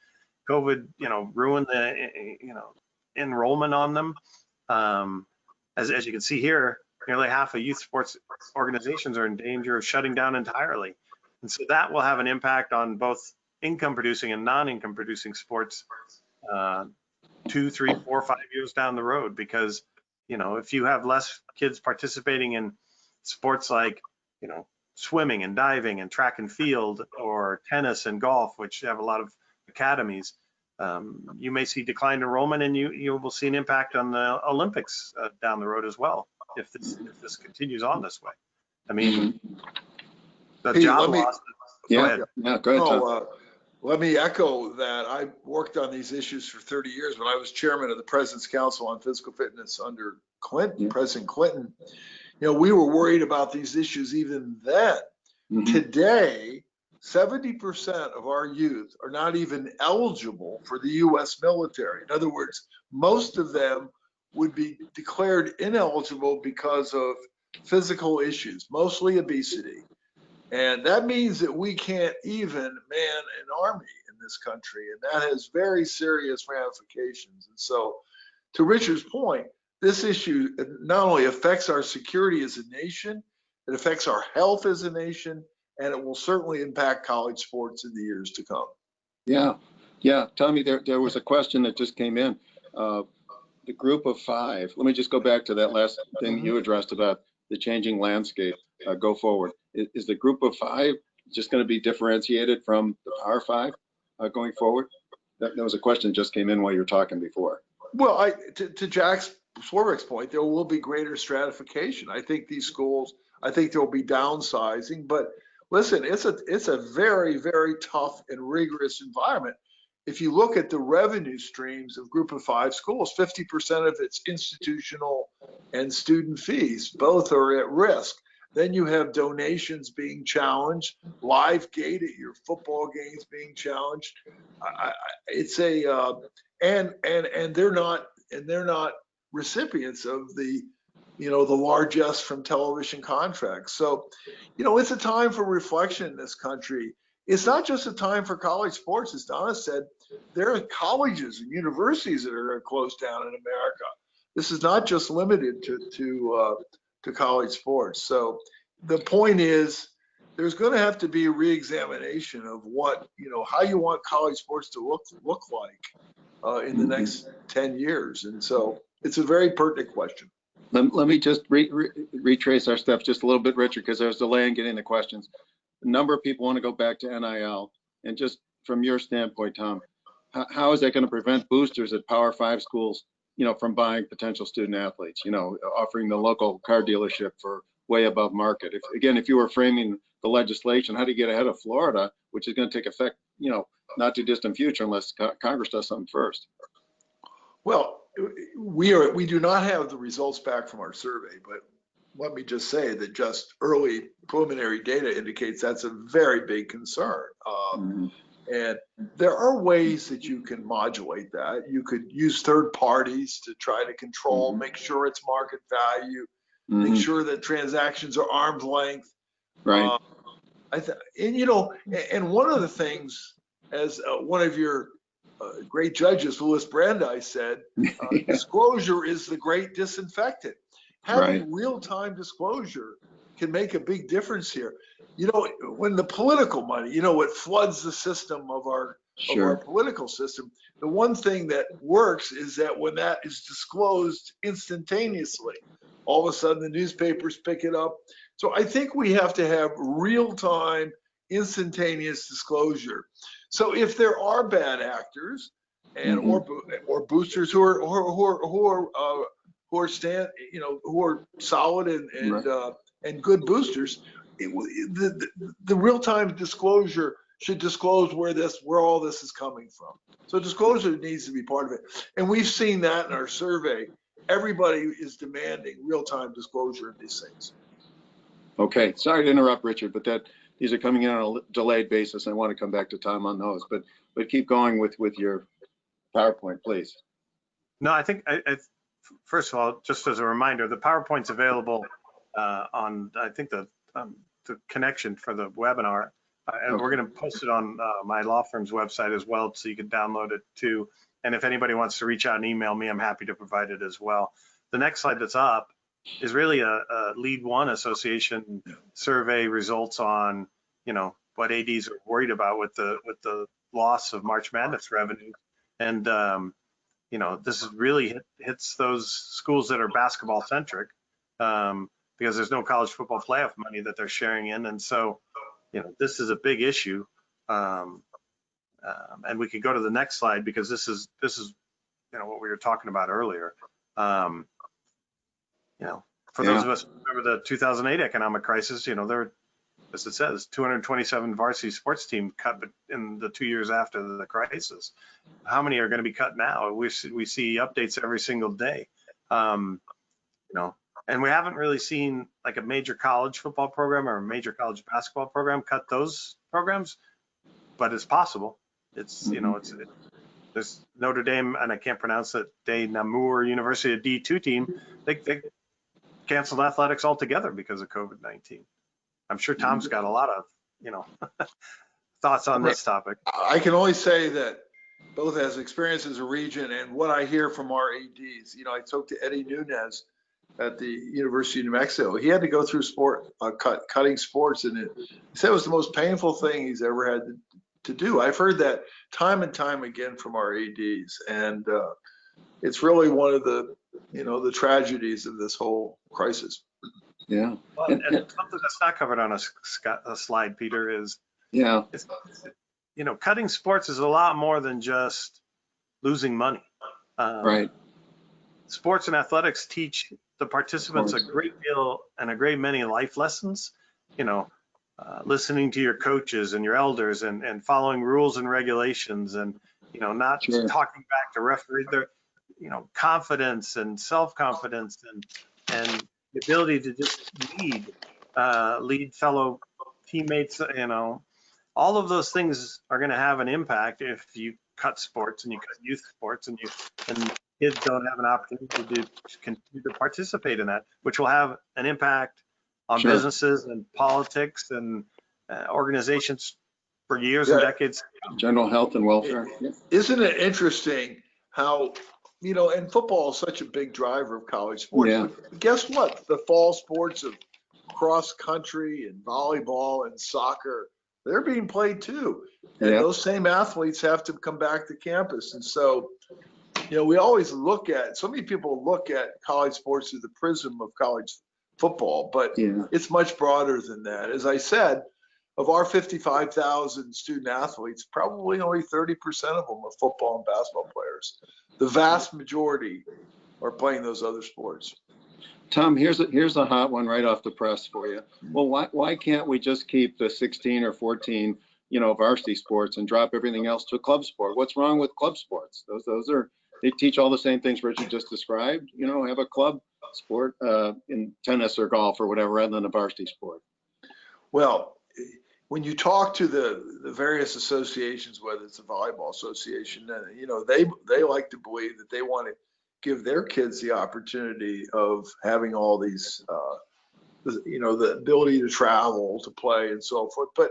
COVID, ruined the, enrollment on them. As you can see here, nearly half of youth sports organizations are in danger of shutting down entirely. And so that will have an impact on both income producing and non-income producing sports 2, 3, 4, 5 years down the road, because if you have less kids participating in sports like swimming and diving and track and field, or tennis and golf, which have a lot of academies, you may see declined enrollment, and you will see an impact on the Olympics down the road as well if this continues on this way. I mean, the Pete, job let me- loss. Yeah, Go ahead. yeah, go ahead, Tom. Let me echo that. I worked on these issues for 30 years when I was chairman of the President's Council on Physical Fitness under Clinton, Yeah. President Clinton. We were worried about these issues even then. Mhm. Today, 70% of our youth are not even eligible for the U.S. military. In other words, most of them would be declared ineligible because of physical issues, mostly obesity. And that means that we can't even man an army in this country, and that has very serious ramifications. And so, to Richard's point, this issue not only affects our security as a nation, it affects our health as a nation, and it will certainly impact college sports in the years to come. Yeah. Tommy, there was a question that just came in. The group of 5, let me just go back to that last thing you addressed about the changing landscape go forward. Is the group of 5 just going to be differentiated from the Power 5 going forward? That was a question that just came in while you were talking before. Well, to Jack Swarbrick's point, there will be greater stratification. I think these schools, there will be downsizing, but listen, it's a very, very tough and rigorous environment. If you look at the revenue streams of Group of 5 schools, 50% of it's institutional and student fees. Both are at risk. Then you have donations being challenged, live gate at your football games being challenged. And they're not recipients of the largesse from television contracts. So, it's a time for reflection in this country. It's not just a time for college sports. As Donna said, there are colleges and universities that are going to close down in America. This is not just limited to college sports. So the point is, there's going to have to be a reexamination of what, how you want college sports to look like in the next 10 years. And so it's a very pertinent question. Let me just retrace our steps just a little bit, Richard, because there's a delay in getting the questions. A number of people want to go back to NIL, and just from your standpoint, Tom, how is that going to prevent boosters at Power 5 schools, from buying potential student athletes, offering the local car dealership for way above market? If you were framing the legislation, how do you get ahead of Florida, which is going to take effect, not too distant future unless Congress does something first? Well, we do not have the results back from our survey, but let me just say that just early preliminary data indicates that's a very big concern. And there are ways that you can modulate that. You could use third parties to try to control, make sure it's market value, make sure that transactions are arm's length. Right. And one of the things, as one of your great judges, Louis Brandeis, said, disclosure is the great disinfectant. Having real-time disclosure can make a big difference here. When the political money, it floods the system of our political system. The one thing that works is that when that is disclosed instantaneously, all of a sudden the newspapers pick it up. So I think we have to have real-time, instantaneous disclosure. So if there are bad actors and or boosters who are solid and good boosters, the real-time disclosure should disclose where all this is coming from. So disclosure needs to be part of it, and we've seen that in our survey. Everybody is demanding real-time disclosure of these things. Okay, sorry to interrupt, Richard, but these are coming in on a delayed basis. I want to come back to Tom on those, but keep going with your PowerPoint, please. No, I think first of all, just as a reminder, the PowerPoint's available on, I think the connection for the webinar. And we're going to post it on my law firm's website as well, so you can download it too. And if anybody wants to reach out and email me, I'm happy to provide it as well. The next slide that's up is really a LEAD1 association survey results on, what ADs are worried about with the loss of March Madness revenue. And, this is really hits those schools that are basketball centric because there's no college football playoff money that they're sharing in. And so, this is a big issue. And we could go to the next slide because this is what we were talking about earlier. For those of us who remember the 2008 economic crisis, there, as it says, 227 varsity sports team cut in the 2 years after the crisis. How many are going to be cut now? We see updates every single day. And we haven't really seen like a major college football program or a major college basketball program cut those programs, but it's possible. It's, there's Notre Dame, and I can't pronounce it, De Namur University, a D2 team, they canceled athletics altogether because of COVID-19. I'm sure Tom's got a lot of, thoughts on this topic. I can only say that both as experience as a region and what I hear from our ADs, I spoke to Eddie Nunez at the University of New Mexico. He had to go through cutting sports, and he said it was the most painful thing he's ever had to do. I've heard that time and time again from our ADs, and it's really one of the, the tragedies of this whole crisis. Yeah. Well, and something that's not covered on a slide, Peter, is cutting sports is a lot more than just losing money. Right. Sports and athletics teach the participants a great deal and a great many life lessons, listening to your coaches and your elders and following rules and regulations and, not just talking back to referees, confidence and self-confidence and the ability to just lead fellow teammates, all of those things are going to have an impact if you cut sports and you cut youth sports and kids don't have an opportunity to continue to participate in that, which will have an impact on businesses and politics and organizations for years and decades. General health and welfare. Isn't it interesting how, and football is such a big driver of college sports. Yeah. But guess what? The fall sports of cross country and volleyball and soccer, they're being played too. And those same athletes have to come back to campus. And so, we always so many people look at college sports through the prism of college football, but it's much broader than that. As I said, of our 55,000 student athletes, probably only 30% of them are football and basketball players. The vast majority are playing those other sports. Tom, here's a hot one right off the press for you. Well, why can't we just keep the 16 or 14, varsity sports and drop everything else to a club sport? What's wrong with club sports? They teach all the same things Richard just described. Have a club sport in tennis or golf or whatever, rather than a varsity sport. Well, when you talk to the various associations, whether it's a volleyball association, they like to believe that they want to give their kids the opportunity of having all these, the ability to travel, to play, and so forth. But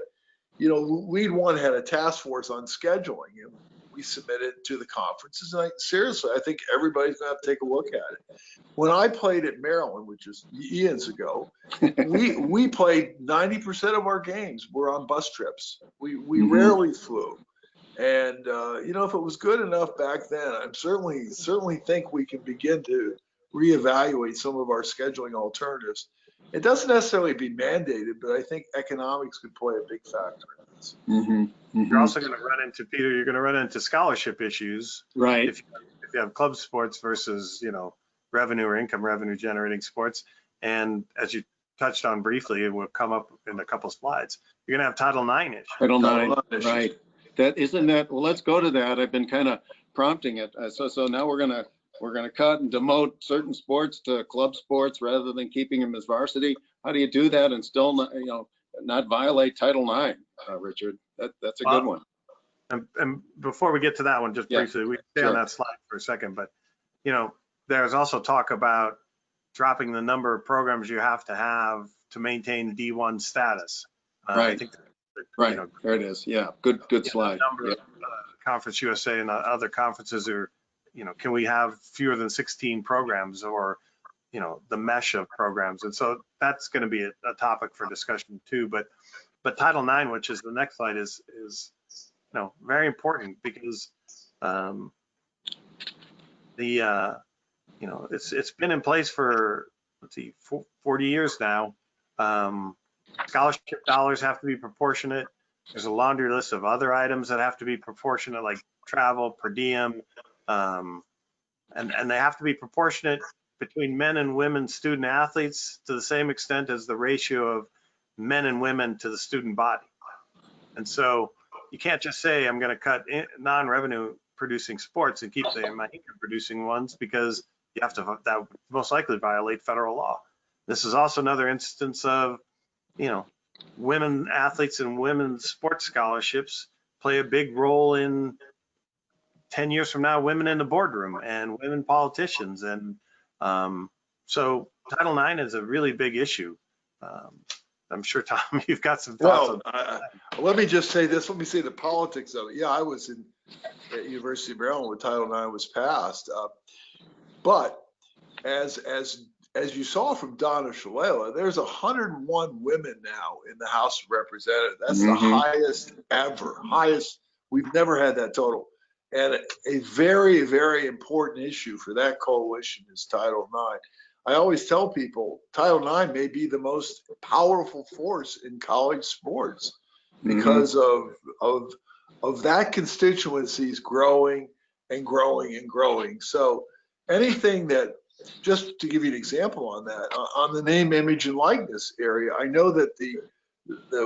LEAD1 had a task force on scheduling, and we submitted to the conferences. And seriously, I think everybody's going to have to take a look at it. When I played at Maryland, which is years ago, we played 90% of our games were on bus trips. We rarely flew. And, if it was good enough back then, I certainly think we can begin to reevaluate some of our scheduling alternatives. It doesn't necessarily be mandated, but I think economics could play a big factor in this. You're also going to run into, Peter, you're going to run into scholarship issues. Right. If you have club sports versus, revenue or income revenue generating sports. And as you touched on briefly, it will come up in a couple slides. You're going to have Title IX issues. Title IX, right. Well, let's go to that. I've been kind of prompting it. So now we're gonna cut and demote certain sports to club sports rather than keeping them as varsity. How do you do that and still not violate Title IX, Richard? That's a good one. And before we get to that one, just briefly, we stay on that slide for a second. But there's also talk about dropping the number of programs you have to maintain D1 status. I Right. think, Right, you know, there it is. Yeah, good slide. number of, Conference USA and other conferences are, you know, can we have fewer than 16 programs, or, you know, the mesh of programs? And so that's going to be a topic for discussion too. But Title IX, which is the next slide, is you know, very important, because you know, it's been in place for, let's see, 40 years now. Scholarship dollars have to be proportionate. There's a laundry list of other items that have to be proportionate, like travel, per diem, and they have to be proportionate between men and women student athletes to the same extent as the ratio of men and women to the student body. And so you can't just say, I'm going to cut non-revenue producing sports and keep my income producing ones, because you have to, that would most likely violate federal law. This is also another instance of, you know, women athletes and women's sports scholarships play a big role in 10 years from now, women in the boardroom and women politicians. And so Title IX is a really big issue. I'm sure, Tom, you've got some thoughts on Well, let me just say this. Let me say the politics of it. Yeah, I was at University of Maryland when Title IX was passed. But as you saw from Donna Shalala, there's 101 women now in the House of Representatives. That's the highest ever, highest. We've never had that total. And a very, very important issue for that coalition is Title IX. I always tell people Title IX may be the most powerful force in college sports because of that constituencies growing and growing and growing. So anything that, just to give you an example on that, on the name, image, and likeness area, I know that the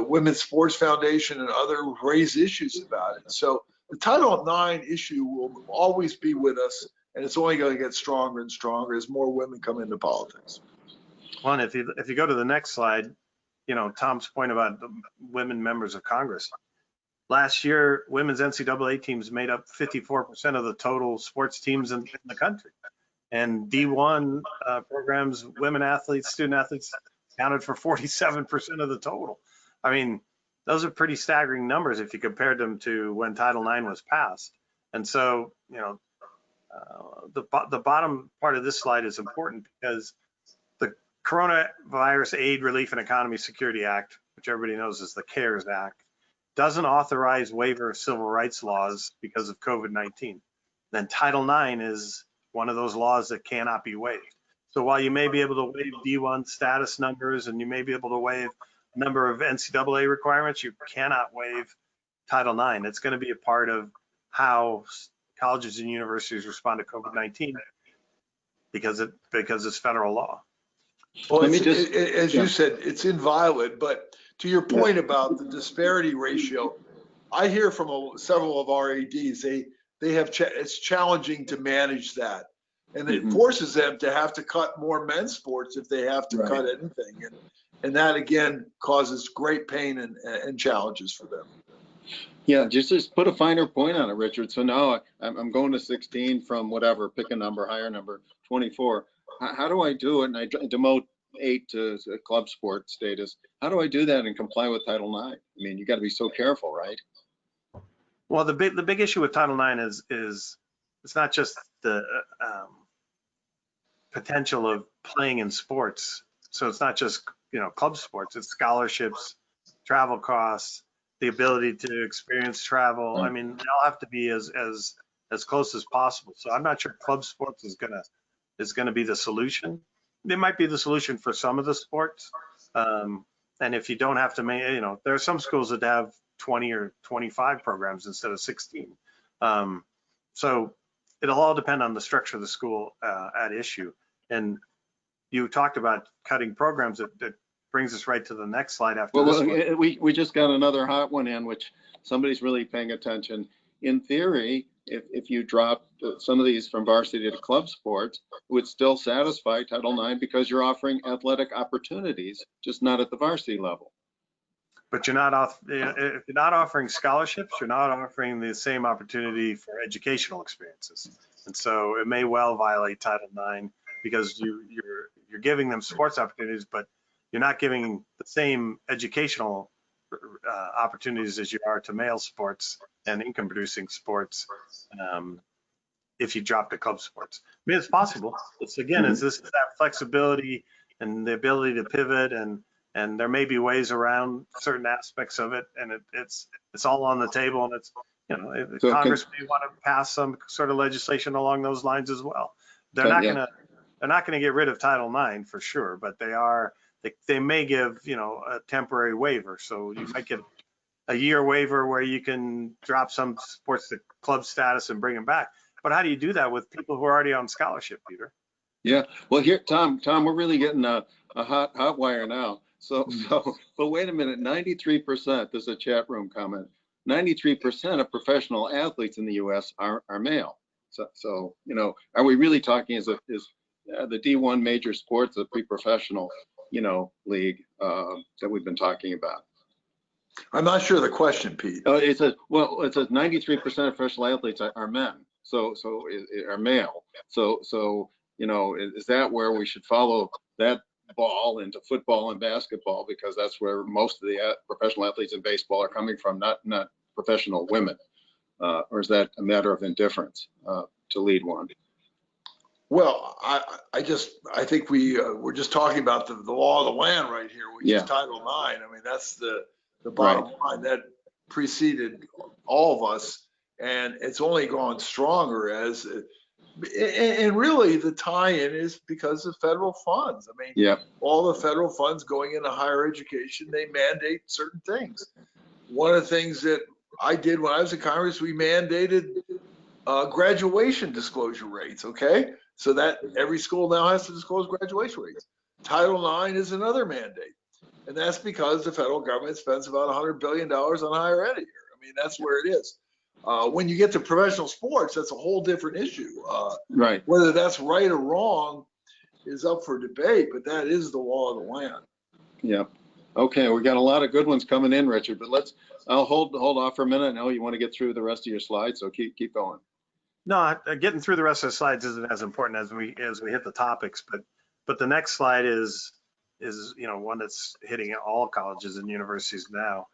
Women's Sports Foundation and other raise issues about it. So the Title IX issue will always be with us, and it's only going to get stronger and stronger as more women come into politics. Well, and if you go to the next slide, you know, Tom's point about the women members of Congress. Last year, women's NCAA teams made up 54% of the total sports teams in the country. And D1 programs, women athletes, student athletes, accounted for 47% of the total. I mean, those are pretty staggering numbers if you compared them to when Title IX was passed. And so, you know, the bottom part of this slide is important, because the Coronavirus Aid, Relief, and Economy Security Act, which everybody knows is the CARES Act, doesn't authorize waiver of civil rights laws because of COVID-19. Then Title IX is one of those laws that cannot be waived. So while you may be able to waive D1 status numbers and you may be able to waive a number of NCAA requirements, you cannot waive Title IX. It's going to be a part of how colleges and universities respond to COVID-19 because it's federal law. Well, Let me just, as you said, it's inviolate, but to your point about the disparity ratio, I hear from several of our ADs, they have, it's challenging to manage that. And it forces them to have to cut more men's sports if they have to cut anything. And that again causes great pain and challenges for them. Yeah, just put a finer point on it, Richard. So now I'm going to 16 from whatever, pick a number, higher number, 24. How do I do it? And I demote 8 to club sport status. How do I do that and comply with Title IX? I mean, you got to be so careful, right? Well, the big issue with Title IX is it's not just the potential of playing in sports. So it's not just, you know, club sports. It's scholarships, travel costs, the ability to experience travel. I mean, they all have to be as close as possible. So I'm not sure club sports is gonna be the solution. It might be the solution for some of the sports. And if you don't have to, you know, there are some schools that have 20 or 25 programs instead of 16. So it'll all depend on the structure of the school at issue. And you talked about cutting programs. That brings us right to the next slide after this one. We just got another hot one in, which somebody's really paying attention. In theory, if you drop some of these from varsity to club sports, it would still satisfy Title IX because you're offering athletic opportunities, just not at the varsity level. But you're not if you're not offering scholarships, you're not offering the same opportunity for educational experiences. And so it may well violate Title IX. because you're giving them sports opportunities, but you're not giving the same educational opportunities as you are to male sports and income producing sports. If you drop to club sports, I mean, it's possible. It's again, it's that flexibility and the ability to pivot, and there may be ways around certain aspects of it, and it's all on the table, and it's, you know, So Congress may want to pass some sort of legislation along those lines as well. They're not gonna get rid of Title IX for sure, but they may give, you know, a temporary waiver. So you might get a year waiver where you can drop some sports to club status and bring them back. But how do you do that with people who are already on scholarship, Peter? Yeah, well, here, Tom, we're really getting a hot wire now. So, but wait a minute, 93%, there's a chat room comment, 93% of professional athletes in the US are male. So, you know, are we really talking is the D1 major sports, a pre-professional, you know, league that we've been talking about? I'm not sure the question, Pete. It says 93% of professional athletes are men. So are male. So, you know, is that where we should follow that ball into football and basketball, because that's where most of the professional athletes in baseball are coming from, not professional women, or is that a matter of indifference to LEAD1? Well, I think we're just talking about the law of the land right here, which is Title IX. I mean, that's the bottom line that preceded all of us, and it's only gone stronger as. And really, the tie-in is because of federal funds. I mean, all the federal funds going into higher education, they mandate certain things. One of the things that I did when I was in Congress, we mandated graduation disclosure rates, okay? So that every school now has to disclose graduation rates. Title IX is another mandate. And that's because the federal government spends about $100 billion on higher ed a year. I mean, that's where it is. When you get to professional sports, that's a whole different issue. Whether that's right or wrong is up for debate, but that is the law of the land. Yeah. Okay, we got a lot of good ones coming in, Richard, but I'll hold off for a minute. I know you want to get through the rest of your slides, so keep going. No, getting through the rest of the slides isn't as important as we hit the topics, but the next slide is you know, one that's hitting all colleges and universities now,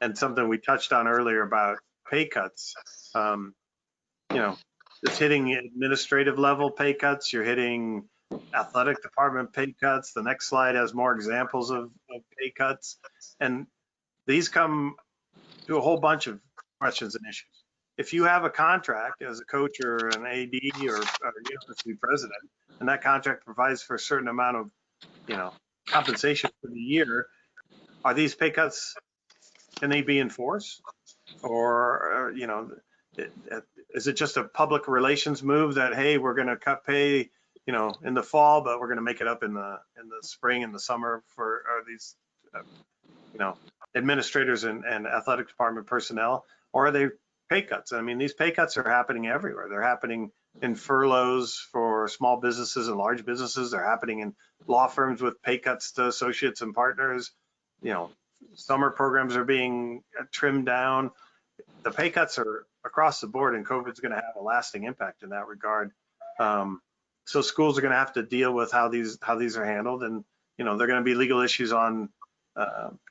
and something we touched on earlier about pay cuts. You know, it's hitting administrative level pay cuts. You're hitting athletic department pay cuts. The next slide has more examples of pay cuts, and these come to a whole bunch of questions and issues. If you have a contract as a coach or an AD or university president, and that contract provides for a certain amount of, you know, compensation for the year, are these pay cuts, can they be enforced? Or, you know, is it just a public relations move that, hey, we're going to cut pay, you know, in the fall, but we're going to make it up in the spring and the summer for these, you know, administrators and athletic department personnel? Or are they pay cuts? I mean, these pay cuts are happening everywhere. They're happening in furloughs for small businesses and large businesses. They're happening in law firms with pay cuts to associates and partners. You know, summer programs are being trimmed down. The pay cuts are across the board, and COVID's going to have a lasting impact in that regard. So schools are going to have to deal with how these are handled, and, you know, there are going to be legal issues on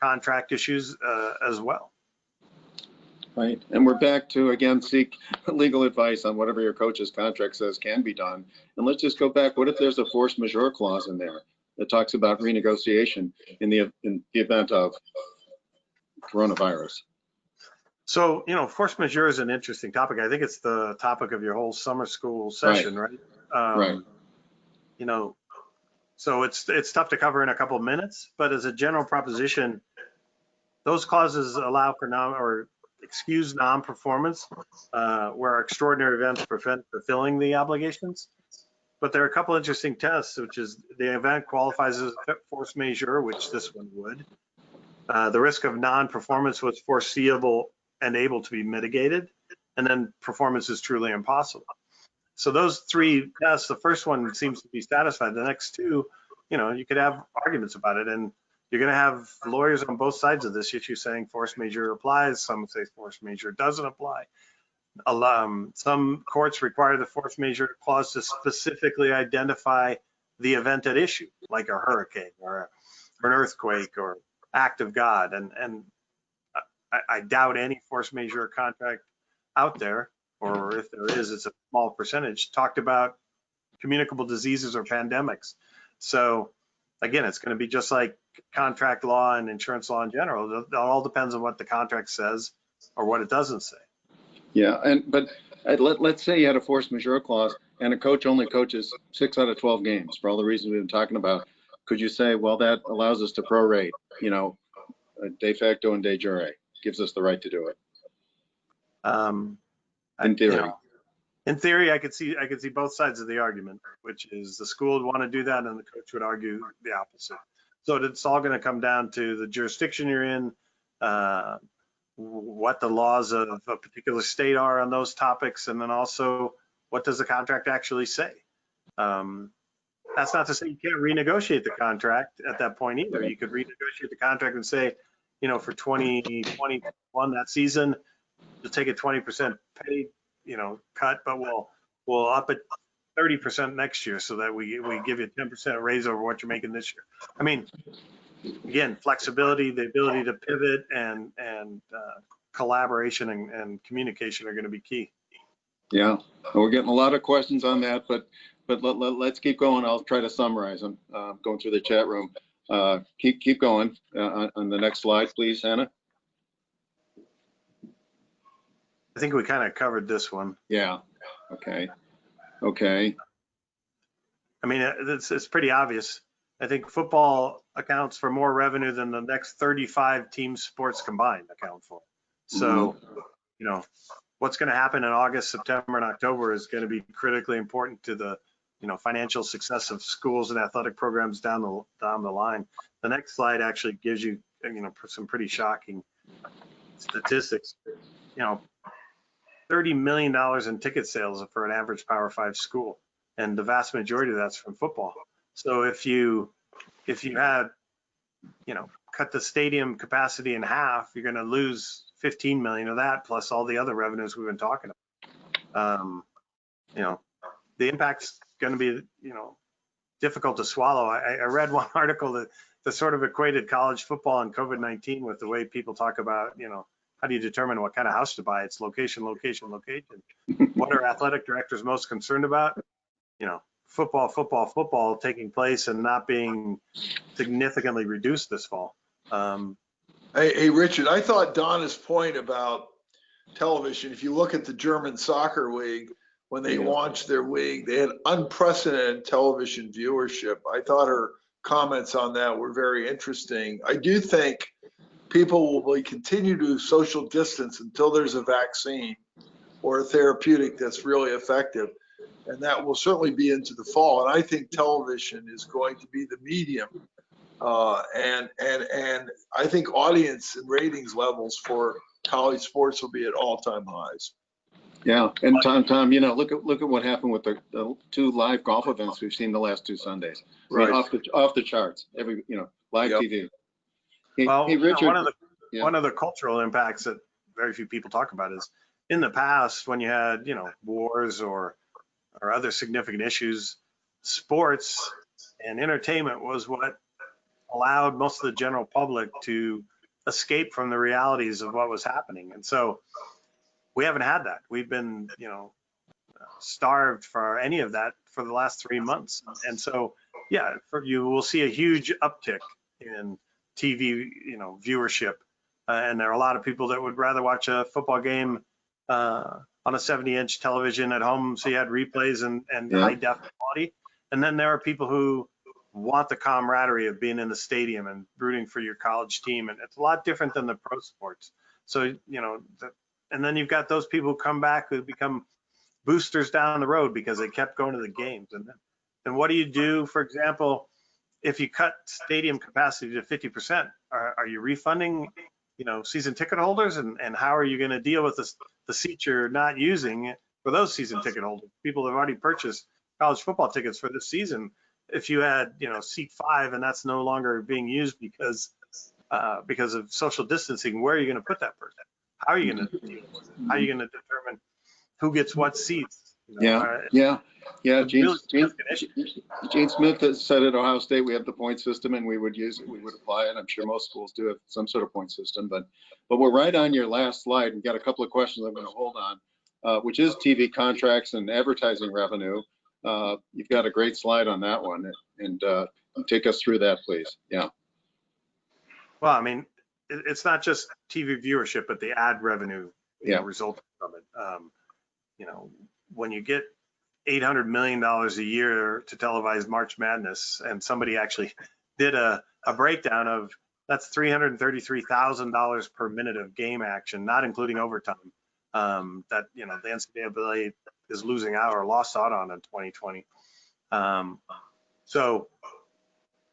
contract issues as well. Right, and we're back to, again, seek legal advice on whatever your coach's contract says can be done. And let's just go back. What if there's a force majeure clause in there that talks about renegotiation in the event of coronavirus? So, you know, force majeure is an interesting topic. I think it's the topic of your whole summer school session, right? Right. You know, so it's tough to cover in a couple of minutes, but as a general proposition, those clauses allow for excuse non-performance where extraordinary events prevent fulfilling the obligations. But there are a couple interesting tests, which is the event qualifies as a force majeure, which this one would. The risk of non-performance was foreseeable and able to be mitigated, and then performance is truly impossible. So those three tests, the first one seems to be satisfied. The next two, you know, you could have arguments about it, and you're going to have lawyers on both sides of this issue saying force majeure applies. Some say force majeure doesn't apply. Some courts require the force majeure clause to specifically identify the event at issue, like a hurricane or an earthquake or act of God. And I doubt any force majeure contract out there, or if there is, it's a small percentage, talked about communicable diseases or pandemics. So again, it's going to be just like contract law and insurance law in general. It all depends on what the contract says or what it doesn't say. Yeah, but let's say you had a force majeure clause and a coach only coaches 6 out of 12 games for all the reasons we've been talking about. Could you say, well, that allows us to prorate, de facto and de jure, gives us the right to do it? In theory. In theory, I could see both sides of the argument, which is the school would want to do that and the coach would argue the opposite. So it's all going to come down to the jurisdiction you're in, what the laws of a particular state are on those topics, and then also what does the contract actually say. That's not to say you can't renegotiate the contract at that point either. You could renegotiate the contract and say, for 2021, that season, you'll take a 20% pay, cut, but we'll up it 30% next year so that we give you a 10% raise over what you're making this year. I mean, again, flexibility, the ability to pivot and collaboration and communication are going to be key. Yeah, we're getting a lot of questions on that, but let's keep going. I'll try to summarize them. Going through the chat room. Keep going on the next slide, please, Hannah. I think we kind of covered this one. Yeah. Okay. I mean, it's pretty obvious. I think football accounts for more revenue than the next 35 team sports combined account for. So, what's going to happen in August, September, and October is going to be critically important to the, financial success of schools and athletic programs down the line. The next slide actually gives you, some pretty shocking statistics. $30 million in ticket sales for an average Power 5 school, and the vast majority of that's from football. So if you had, cut the stadium capacity in half, you're going to lose 15 million of that, plus all the other revenues we've been talking about. The impact's going to be, difficult to swallow. I read one article that sort of equated college football and COVID-19 with the way people talk about, how do you determine what kind of house to buy? It's location, location, location. What are athletic directors most concerned about? Football taking place and not being significantly reduced this fall. Hey, Richard, I thought Donna's point about television, if you look at the German soccer league, when they launched their league, they had unprecedented television viewership. I thought her comments on that were very interesting. I do think people will continue to social distance until there's a vaccine or a therapeutic that's really effective. And that will certainly be into the fall. And I think television is going to be the medium. And I think audience and ratings levels for college sports will be at all-time highs. Yeah, and Tom, look at what happened with the 2 live golf events we've seen the last 2 Sundays. Right. I mean, off the charts. Live TV. Hey, Richard. One of the cultural impacts that very few people talk about is in the past when you had, wars or other significant issues, sports and entertainment was what allowed most of the general public to escape from the realities of what was happening. And so we haven't had that. We've been, starved for any of that for the last 3 months. And so, yeah, you will see a huge uptick in TV, viewership. And there are a lot of people that would rather watch a football game on a 70-inch television at home, so you had replays and high def quality. And then there are people who want the camaraderie of being in the stadium and rooting for your college team. And it's a lot different than the pro sports. So, and then you've got those people who come back who become boosters down the road because they kept going to the games. And then what do you do, for example, if you cut stadium capacity to 50%? Are you refunding, season ticket holders? And how are you going to deal with the seats you're not using for those season ticket holders? People have already purchased college football tickets for this season. If you had, seat 5 and that's no longer being used because of social distancing, where are you going to put that person? How are you going to deal with it? How are you going to determine who gets what seats. You know, Yeah. it's really Gene significant issue. Gene Smith has said at Ohio State, we have the point system and we would use it, we would apply it. I'm sure most schools do have some sort of point system, but we're right on your last slide. We've got a couple of questions I'm going to hold on, which is TV contracts and advertising revenue. You've got a great slide on that one, and take us through that, please. Yeah. Well, I mean, it's not just TV viewership, but the ad revenue resulting from it. You know, when you get $800 million a year to televise March Madness, and somebody actually did a breakdown of that's $333,000 per minute of game action, not including overtime. That, you know, the NCAA is losing out or lost out on in 2020. So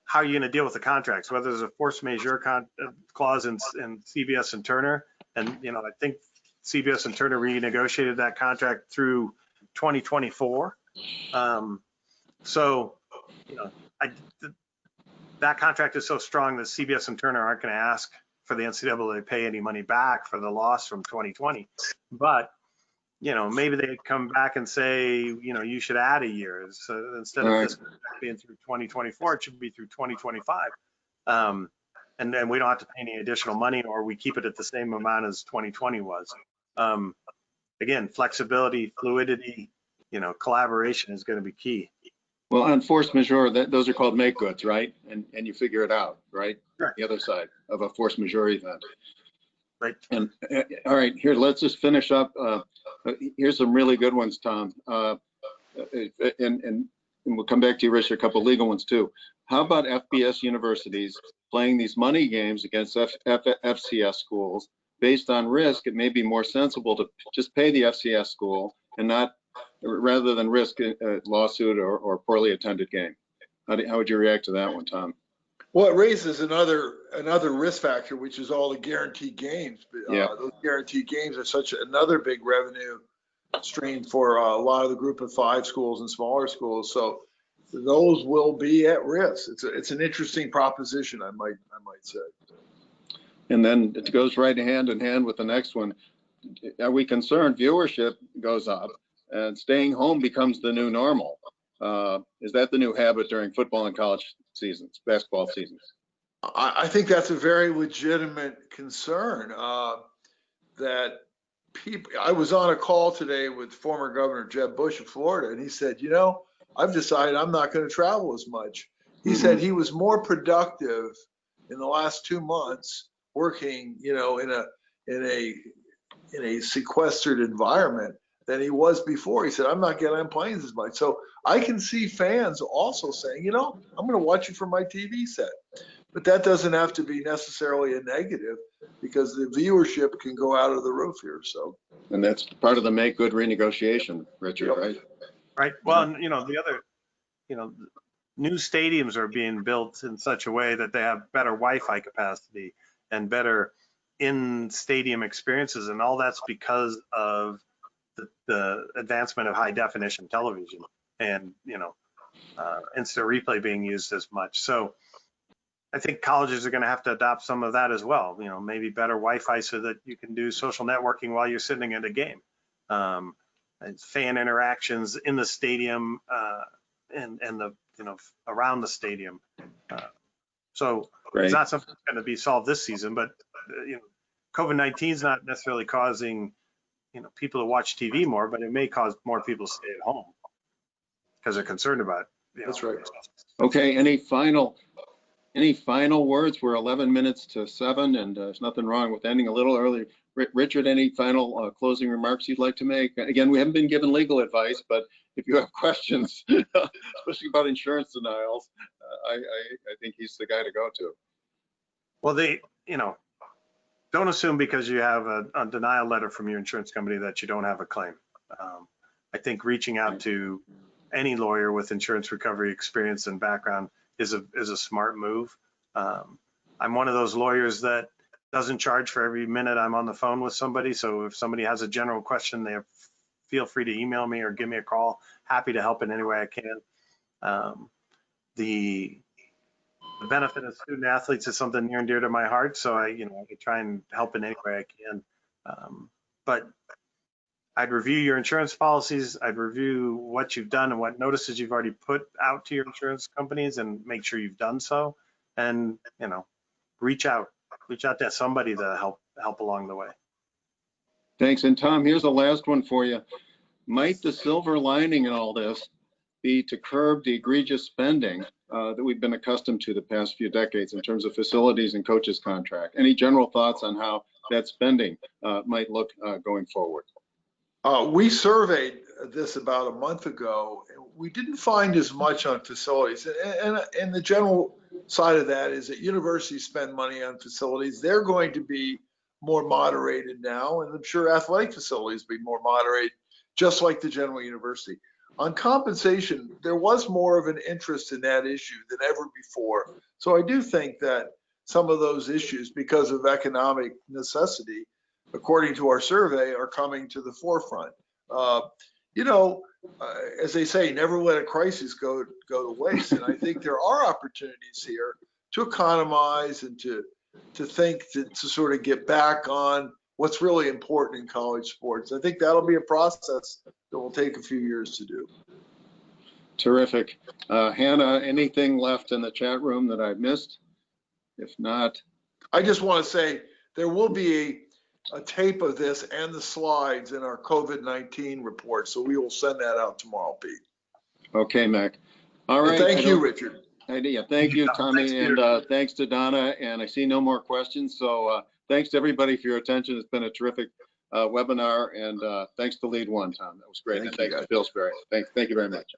how are you going to deal with the contracts? Whether there's a force majeure clause in CBS and Turner, and you know, I think CBS and Turner renegotiated that contract through 2024. So, you know, that contract is so strong that CBS and Turner aren't going to ask for the NCAA to pay any money back for the loss from 2020. But, you know, maybe they come back and say, you know, you should add a year. So instead of this being through 2024, it should be through 2025. And then we don't have to pay any additional money, or we keep it at the same amount as 2020 was. Again, flexibility, fluidity, you know, collaboration is going to be key. Well, on force majeure, those are called make goods, right? And you figure it out, right? Sure. The other side of a force majeure event. Right. And all right, here, let's just finish up. Here's some really good ones, Tom. And we'll come back to you, Rich, a couple legal ones too. How about FBS universities playing these money games against FCS schools? Based on risk, it may be more sensible to just pay the FCS school and not, rather than risk a lawsuit or poorly attended game. How would you react to that one, Tom? Well, it raises another risk factor, which is all the guaranteed games. Those guaranteed games are such another big revenue stream for a lot of the group of 5 schools and smaller schools. So those will be at risk. It's an interesting proposition, I might say. And then it goes right hand in hand with the next one. Are we concerned viewership goes up and staying home becomes the new normal? Is that the new habit during football and college seasons, basketball seasons? I think that's a very legitimate concern. That people, I was on a call today with former Governor Jeb Bush of Florida, and he said, you know, I've decided I'm not going to travel as much. He said he was more productive in the last 2 months working, you know, in a sequestered environment than he was before. He said, I'm not getting on planes as much. So I can see fans also saying, you know, I'm going to watch it from my TV set. But that doesn't have to be necessarily a negative, because the viewership can go out of the roof here. So, and that's part of the make good renegotiation, Richard, right? Right. Well, you know, the other, you know, new stadiums are being built in such a way that they have better Wi-Fi capacity and better in-stadium experiences, and all that's because of the advancement of high definition television and, you know, instant replay being used as much. So I think colleges are going to have to adopt some of that as well. You know, maybe better Wi-Fi so that you can do social networking while you're sitting at a game, and fan interactions in the stadium and the, you know, around the stadium. So Great. It's not something that's going to be solved this season, but you know, COVID-19 is not necessarily causing, you know, people to watch TV more, but it may cause more people to stay at home because they're concerned about, you know. that's right. Okay, any final words? We're 11 minutes to 7, and there's nothing wrong with ending a little early. Richard, any final closing remarks you'd like to make? Again, we haven't been given legal advice, but if you have questions, especially about insurance denials, I think he's the guy to go to. Well, you know, don't assume because you have a denial letter from your insurance company that you don't have a claim. I think reaching out to any lawyer with insurance recovery experience and background is a smart move. I'm one of those lawyers that doesn't charge for every minute I'm on the phone with somebody. So if somebody has a general question, feel free to email me or give me a call. Happy to help in any way I can. The benefit of student athletes is something near and dear to my heart. So I try and help in any way I can. But I'd review your insurance policies. I'd review what you've done and what notices you've already put out to your insurance companies and make sure you've done so. And, you know, reach out to somebody to help along the way. Thanks. And Tom, here's the last one for you. Might the silver lining in all this be to curb the egregious spending that we've been accustomed to the past few decades in terms of facilities and coaches contract? Any general thoughts on how that spending might look going forward? We surveyed this about a month ago. We didn't find as much on facilities. And the general side of that is that universities spend money on facilities. They're going to be more moderated now, and I'm sure athletic facilities will be more moderated, just like the general university. On compensation, there was more of an interest in that issue than ever before. So I do think that some of those issues, because of economic necessity, according to our survey, are coming to the forefront. As they say, never let a crisis go to waste. And I think there are opportunities here to economize and to think to sort of get back on what's really important in college sports. I think that'll be a process that will take a few years to do. Terrific. Hannah, anything left in the chat room that I missed? If not, I just want to say there will be a tape of this and the slides in our COVID-19 report. So we will send that out tomorrow, Pete. okay, Mac. All right. And thank you, Richard. Yeah, thank you, Tommy, and thanks to Donna. And I see no more questions. So thanks to everybody for your attention. It's been a terrific webinar, and thanks to LEAD1, Tom. That was great. And thanks to Pillsbury. Thank you very much.